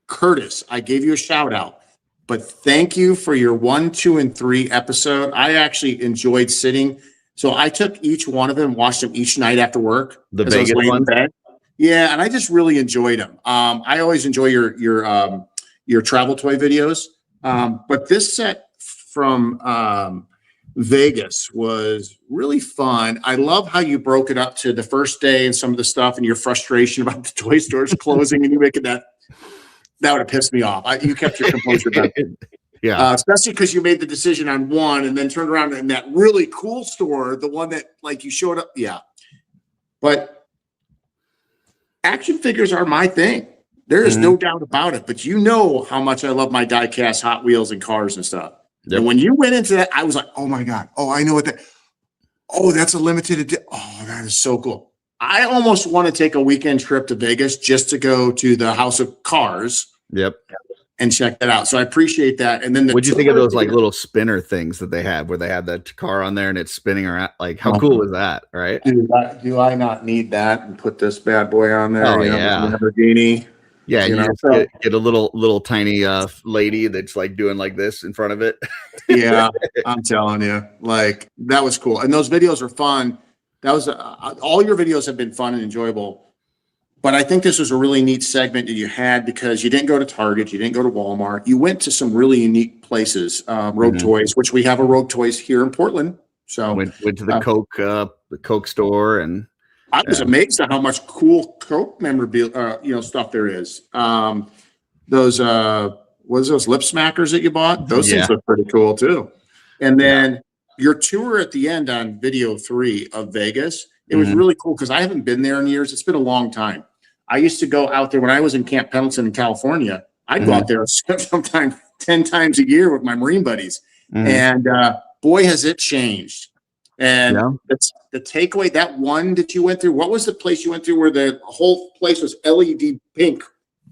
Curtis, I gave you a shout out. But thank you for your 1, 2, and 3 episode. I actually enjoyed sitting. So I took each one of them, watched them each night after work. The Vegas one? Yeah, and I just really enjoyed them. I always enjoy your travel toy videos. But this set from Vegas was really fun. I love how you broke it up to the first day and some of the stuff and your frustration about the toy stores closing and you making that would have pissed me off. You kept your composure back. Yeah. Especially because you made the decision on one and then turned around in that really cool store, the one that like you showed up. Yeah. But action figures are my thing. There is no doubt about it. But you know how much I love my die-cast Hot Wheels and cars and stuff. Yep. And when you went into that, I was like, oh my God. Oh, I know what that. Oh, that's a limited edition. Oh, that is so cool. I almost want to take a weekend trip to Vegas just to go to the House of Cars. Yep. And check that out. So I appreciate that. And then what'd you think of those like little spinner things that they have where they have that car on there and it's spinning around? Like how cool is that? Right. Do I not need that and put this bad boy on there? Oh, yeah. Lamborghini. Yeah. You just get a little tiny lady that's like doing like this in front of it. Yeah. I'm telling you, like that was cool. And those videos are fun. That was all your videos have been fun and enjoyable. But I think this was a really neat segment that you had because you didn't go to Target, you didn't go to Walmart. You went to some really unique places, Rogue Toys, which we have a Rogue Toys here in Portland. So went to the Coke store, and I was amazed at how much cool Coke memorabilia, stuff there is. Those lip smackers that you bought? Those things look pretty cool too. And then your tour at the end on video 3 of Vegas, it was really cool because I haven't been there in years. It's been a long time. I used to go out there when I was in Camp Pendleton in California. I'd go out there sometimes 10 times a year with my Marine buddies. And boy, has it changed. And it's the takeaway, that one that you went through, what was the place you went through where the whole place was LED pink?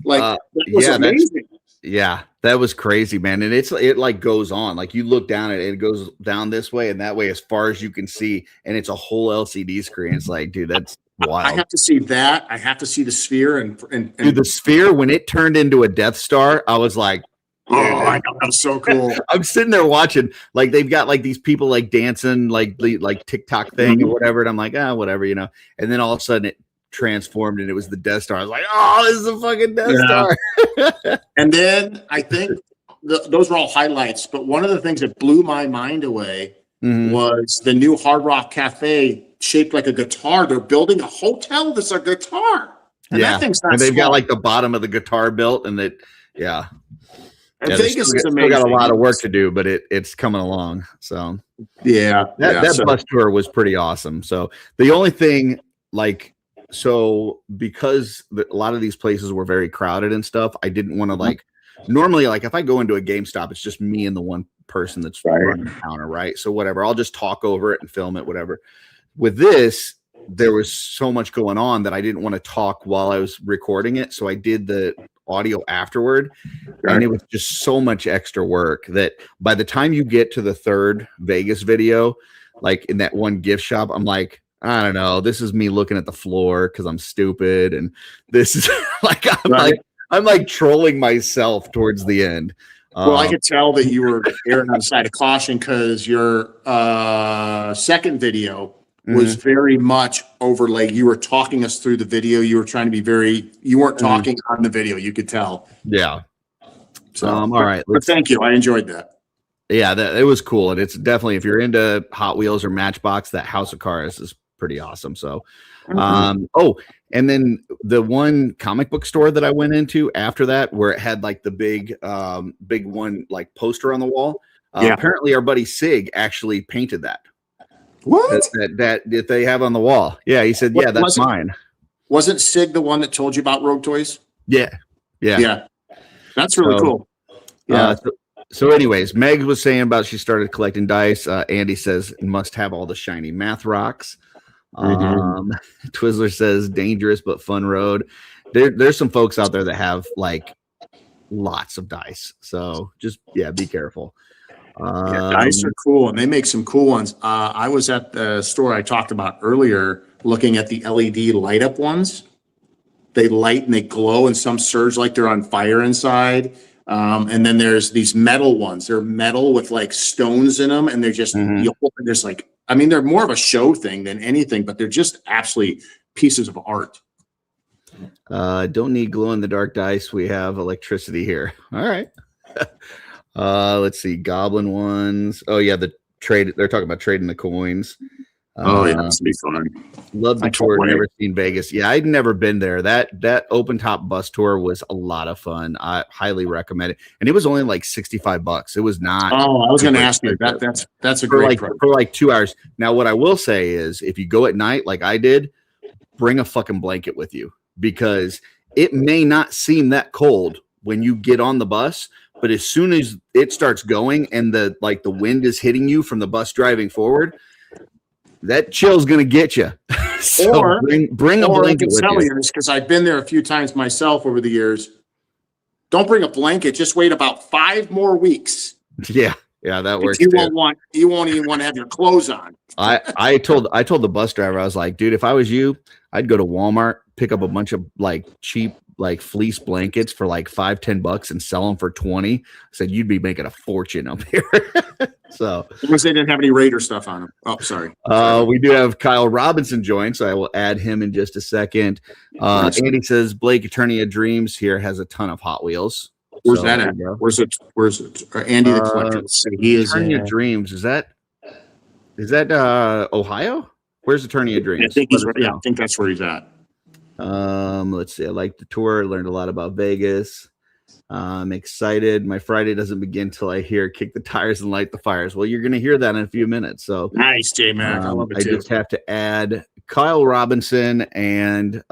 Like, that was amazing. Yeah, that was crazy, man. And it like goes on. Like you look down at it, it goes down this way and that way as far as you can see. And it's a whole LCD screen. It's like, dude, that's wild. I have to see that. I have to see the sphere and dude, the sphere, when it turned into a Death Star, I was like, oh, I know, that was so cool. I'm sitting there watching, like they've got like these people like dancing, like TikTok thing or whatever. And I'm like, whatever, And then all of a sudden it transformed and it was the Death Star. I was like, oh, this is a fucking Death Star. And then I think those were all highlights. But one of the things that blew my mind away was the new Hard Rock Cafe shaped like a guitar. They're building a hotel that's a guitar. And that thing's not and they've small. got like the bottom of the guitar built and that, And Vegas is amazing. Still got a lot of work to do, but it's coming along. So that bus tour was pretty awesome. So the only thing because a lot of these places were very crowded and stuff, I didn't want to normally if I go into a GameStop, it's just me and the one person that's running the counter, right? So whatever, I'll just talk over it and film it, whatever. With this, there was so much going on that I didn't want to talk while I was recording it. So I did the audio afterward, and it was just so much extra work that by the time you get to the third Vegas video, like in that one gift shop, I'm like, I don't know, this is me looking at the floor because I'm stupid, and this is I'm like trolling myself towards the end. Well, I could tell that you were erring on the side of caution because your second video was very much overlaid. You were talking us through the video. You were trying to be you weren't talking on the video. You could tell. Yeah. So, all right. But thank you. I enjoyed that. Yeah, it was cool. And it's definitely, if you're into Hot Wheels or Matchbox, that House of Cars is pretty awesome. So, and then the one comic book store that I went into after that, where it had like the big one, like poster on the wall. Apparently our buddy Sig actually painted that. What? That they have on the wall. Yeah, he said, that's mine. Wasn't Sig the one that told you about Rogue Toys? Yeah. That's really cool. Yeah. So anyways, Meg was saying about she started collecting dice. Andy says must have all the shiny math rocks. Twizzler says dangerous but fun road. There's some folks out there that have like lots of dice. So just be careful. Dice are cool, and they make some cool ones. I was at the store I talked about earlier looking at the LED light up ones. They light and they glow, and some surge like they're on fire inside. And then there's these metal ones. They're metal with like stones in them, and they're just there's like, I mean, they're more of a show thing than anything, but they're just absolutely pieces of art. Don't need glow in the dark dice. We have electricity here. All right. Let's see, goblin ones. Oh yeah, the trade. They're talking about trading the coins. That's be fun. Love the tour. Never seen Vegas. Yeah, I'd never been there. That open top bus tour was a lot of fun. I highly recommend it. And it was only like $65. It was not. Oh, I was going to ask you. That's a great for like 2 hours. Now, what I will say is, if you go at night, like I did, bring a fucking blanket with you, because it may not seem that cold when you get on the bus, but as soon as it starts going and the wind is hitting you from the bus driving forward, that chill's gonna get you. So or bring a blanket with you. Because I've been there a few times myself over the years. Don't bring a blanket. Just wait about 5 more weeks. Yeah, that works. You won't even want to have your clothes on. I told the bus driver, I was like, dude, if I was you, I'd go to Walmart, pick up a bunch of like cheap like fleece blankets for like $5-10 and sell them for 20. I said you'd be making a fortune up here. So because they didn't have any Raider stuff on them. Oh, sorry. We do have Kyle Robinson joined, so I will add him in just a second. Andy says Blake Eternia Dreams here has a ton of Hot Wheels. Where's that at? Where's it? Andy the collector. He is Eternia Dreams. Is that Ohio? Where's Eternia Dreams? I think I think that's where he's at. Let's see. I like the tour. Learned a lot about Vegas. I'm excited. My Friday doesn't begin till I hear "Kick the Tires and Light the Fires." Well, you're going to hear that in a few minutes. So nice, J-Mac. I love it too. I just have to add Kyle Robinson and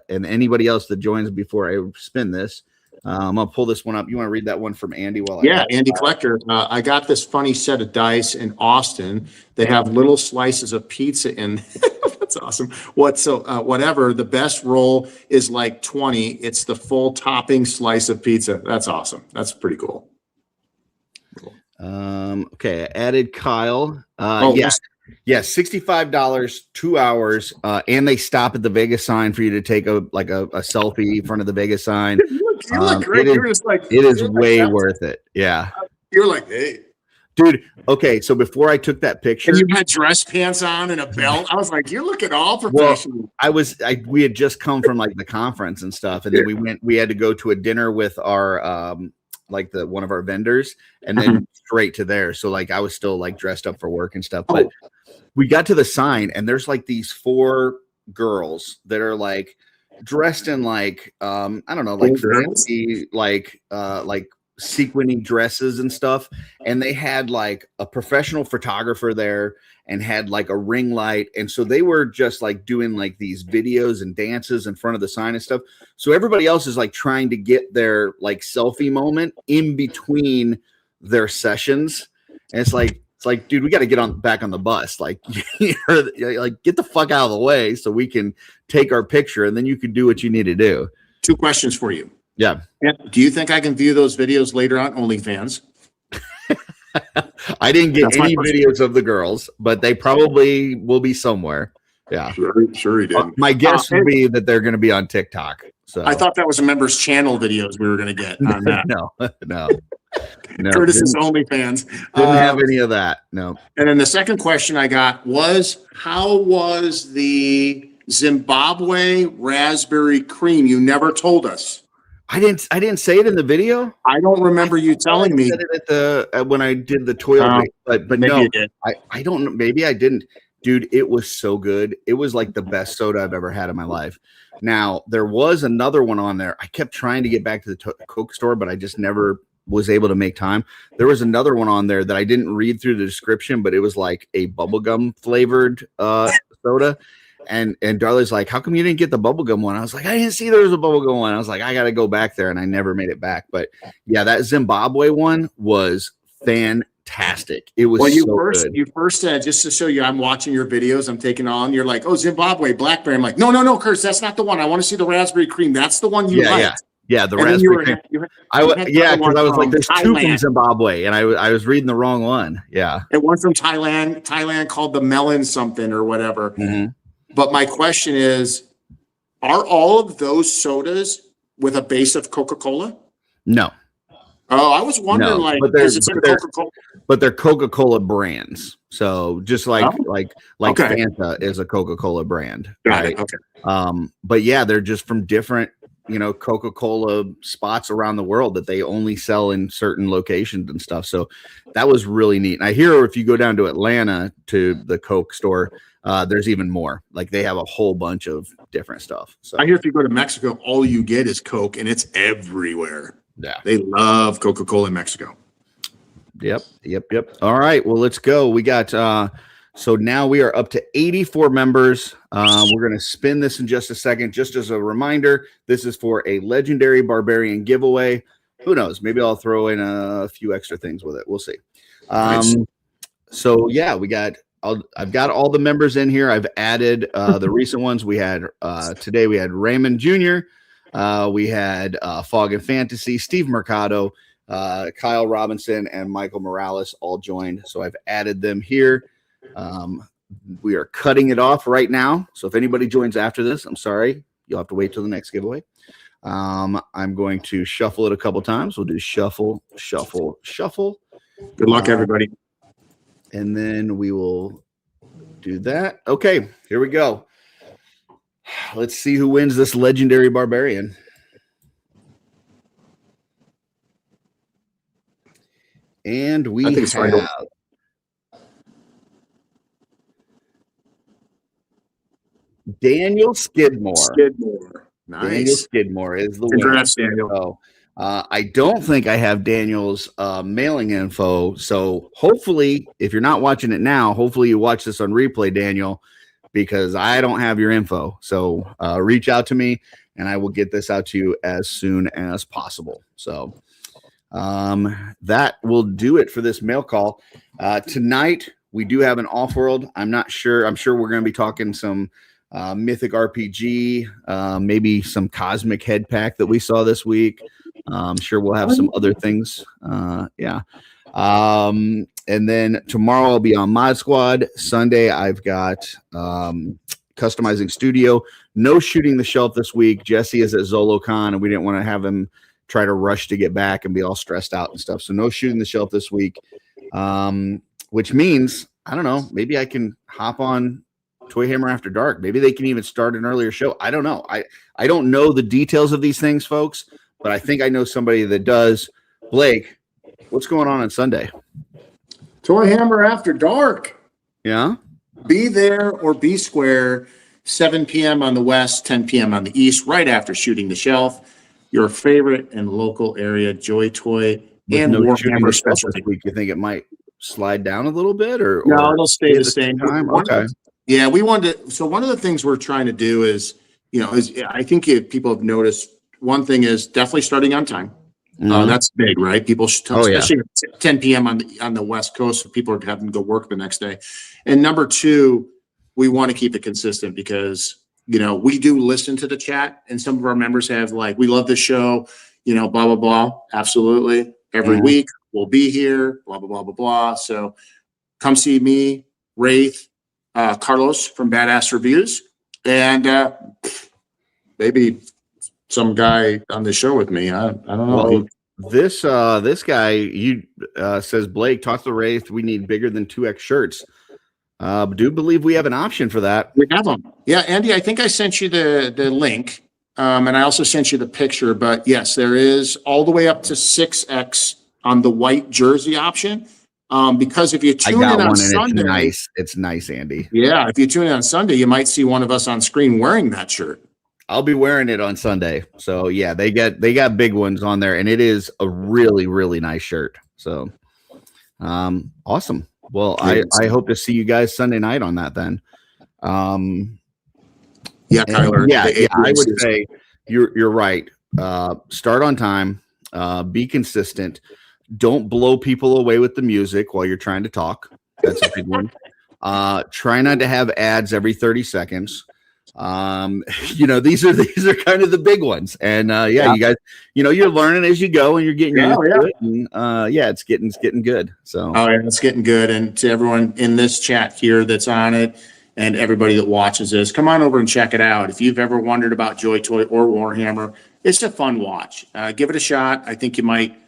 anybody else that joins before I spin this. I'm gonna pull this one up. You want to read that one from Andy? Andy Collector. I got this funny set of dice in Austin. They have little slices of pizza in. That's awesome. Whatever. The best roll is like 20. It's the full topping slice of pizza. That's awesome. That's pretty cool. Okay, I added Kyle. Yes, $65, 2 hours, and they stop at the Vegas sign for you to take a selfie in front of the Vegas sign. You look great. It is way worth it. Yeah. You're like, hey. Dude, okay, so before I took that picture, and you had dress pants on and a belt. I was like, you're looking all professional. Well, we had just come from like the conference and stuff, and then we had to go to a dinner with our one of our vendors, and then straight to there. So like I was still like dressed up for work and stuff. But we got to the sign, and there's like these 4 girls that are like dressed in like I don't know, like fancy, like sequiny dresses and stuff, and they had like a professional photographer there and had like a ring light, and so they were just like doing like these videos and dances in front of the sign and stuff. So everybody else is like trying to get their like selfie moment in between their sessions, and it's like dude, we got to get back on the bus, like like get the fuck out of the way so we can take our picture, and then you can do what you need to do. 2 questions for you. Yeah. Do you think I can view those videos later on OnlyFans? I didn't get any videos of the girls, but they probably will be somewhere. Yeah. Sure he did. My guess would be that they're going to be on TikTok. So I thought that was a members channel videos we were going to get on that. No. Curtis's OnlyFans. Didn't have any of that. No. And then the second question I got was, how was the Zimbabwe raspberry cream? You never told us. I didn't say it in the video. I don't remember you telling me. I said it at when I did the toilet, but no, you did. I don't know. Maybe I didn't. Dude, it was so good. It was like the best soda I've ever had in my life. Now, there was another one on there. I kept trying to get back to the Coke store, but I just never was able to make time. There was another one on there that I didn't read through the description, but it was like a bubblegum flavored soda. And Darley's like, how come you didn't get the bubblegum one? I was like, I didn't see there was a bubblegum one. I was like, I got to go back there. And I never made it back. But yeah, that Zimbabwe one was fantastic. It was good. You first said, just to show you, I'm watching your videos, I'm taking on. You're like, oh, Zimbabwe, blackberry. I'm like, no, Curtis, that's not the one. I want to see the raspberry cream. That's the one you liked. Yeah, the raspberry cream. Because I was like, there's Thailand. 2 from Zimbabwe, and I was reading the wrong one. Yeah. And one from Thailand called the melon something or whatever. Mm-hmm. But my question is, are all of those sodas with a base of Coca-Cola? No. Oh, I was wondering, Coca-Cola? But they're Coca-Cola brands. So just Fanta is a Coca-Cola brand. Got it. Okay. But yeah, they're just from different, Coca-Cola spots around the world that they only sell in certain locations and stuff. So that was really neat. And I hear if you go down to Atlanta to the Coke store, there's even more. Like they have a whole bunch of different stuff. So I hear if you go to Mexico, all you get is Coke, and it's everywhere. Yeah. They love Coca-Cola in Mexico. Yep. All right. Well, let's go. We got So now we are up to 84 members. We're going to spin this in just a second. Just as a reminder, this is for a legendary barbarian giveaway. Who knows? Maybe I'll throw in a few extra things with it. We'll see. Nice. So yeah, I've got all the members in here. I've added the recent ones. We had today we had Raymond Jr. We had Fog and Fantasy, Steve Mercado, Kyle Robinson, and Michael Morales all joined. So I've added them here. We are cutting it off right now. So if anybody joins after this, I'm sorry. You'll have to wait till the next giveaway. I'm going to shuffle it a couple times. We'll do shuffle, shuffle, shuffle. Good luck, everybody. And then we will do that. Okay, here we go. Let's see who wins this legendary barbarian. And we have Daniel Skidmore. Nice. Daniel Skidmore is the Congrats, winner. Daniel. So, I don't think I have Daniel's mailing info. So hopefully, if you're not watching it now, hopefully you watch this on replay, Daniel, because I don't have your info. So reach out to me and I will get this out to you as soon as possible. So that will do it for this mail call. Tonight, we do have an off-world. I'm not sure. I'm sure we're going to be talking some Mythic RPG, maybe some Cosmic Head Pack that we saw this week. I'm sure we'll have some other things. Yeah. And then tomorrow I'll be on Mod Squad. Sunday I've got Customizing Studio. No shooting the shelf this week. Jesse is at ZoloCon, and we didn't want to have him try to rush to get back and be all stressed out and stuff. So no shooting the shelf this week, which means, I don't know, maybe I can hop on Toy Hammer After Dark. Maybe they can even start an earlier show. I don't know. I don't know the details of these things, folks, but I think I know somebody that does. Blake, what's going on Sunday? Toy Hammer After Dark. Yeah. Be there or be square, 7 p.m. on the west, 10 p.m. on the east, right after Shooting the Shelf. Your favorite and local area Joy Toy and Warhammer special this week. You think it might slide down a little bit, or no? It'll stay the same time. Okay. Yeah, we wanted to. So one of the things we're trying to do is, I think people have noticed. One thing is definitely starting on time. That's big, right? People, especially at 10 p.m. on the West Coast, so people are having to go work the next day. And number two, we want to keep it consistent because we do listen to the chat, and some of our members have we love this show, blah blah blah. Absolutely, every week we'll be here, blah blah blah blah blah. So come see me, Wraith, Carlos from Badass Reviews, and maybe some guy on the show with me. I don't know. Well, this guy says, Blake, talk to Wraith. We need bigger than 2X shirts. Do believe we have an option for that. We have them. Yeah, Andy, I think I sent you the link, and I also sent you the picture. But yes, there is all the way up to 6X on the white jersey option. Because if you tune in on Sunday, it's nice, Andy. Yeah, if you tune in on Sunday, you might see one of us on screen wearing that shirt. I'll be wearing it on Sunday. So yeah, they got big ones on there, and it is a really, really nice shirt. So awesome. Well, I hope to see you guys Sunday night on that then. Yeah, Kyler. Yeah, I would say you're right. Start on time, be consistent. Don't blow people away with the music while you're trying to talk. That's a big one. Try not to have ads every 30 seconds. These are kind of the big ones. And you guys, you're learning as you go and you're getting used to it. And it's getting good. So it's getting good. And to everyone in this chat here that's on it and everybody that watches this, come on over and check it out. If you've ever wondered about Joy Toy or Warhammer, it's a fun watch. Give it a shot. I think you might.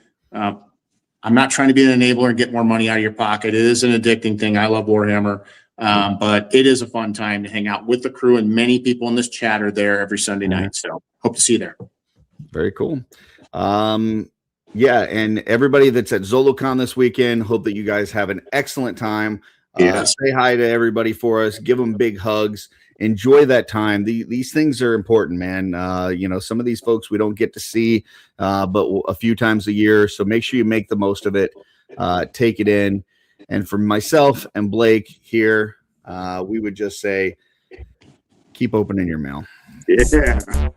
I'm not trying to be an enabler and get more money out of your pocket. It is an addicting thing. I love Warhammer. But it is a fun time to hang out with the crew, and many people in this chat are there every Sunday night. So hope to see you there. Very cool. And everybody that's at ZoloCon this weekend, hope that you guys have an excellent time. Say hi to everybody for us. Give them big hugs. Enjoy that time. These things are important, man. Some of these folks we don't get to see but a few times a year. So make sure you make the most of it. Take it in. And for myself and Blake here, we would just say, keep opening your mail. Yeah.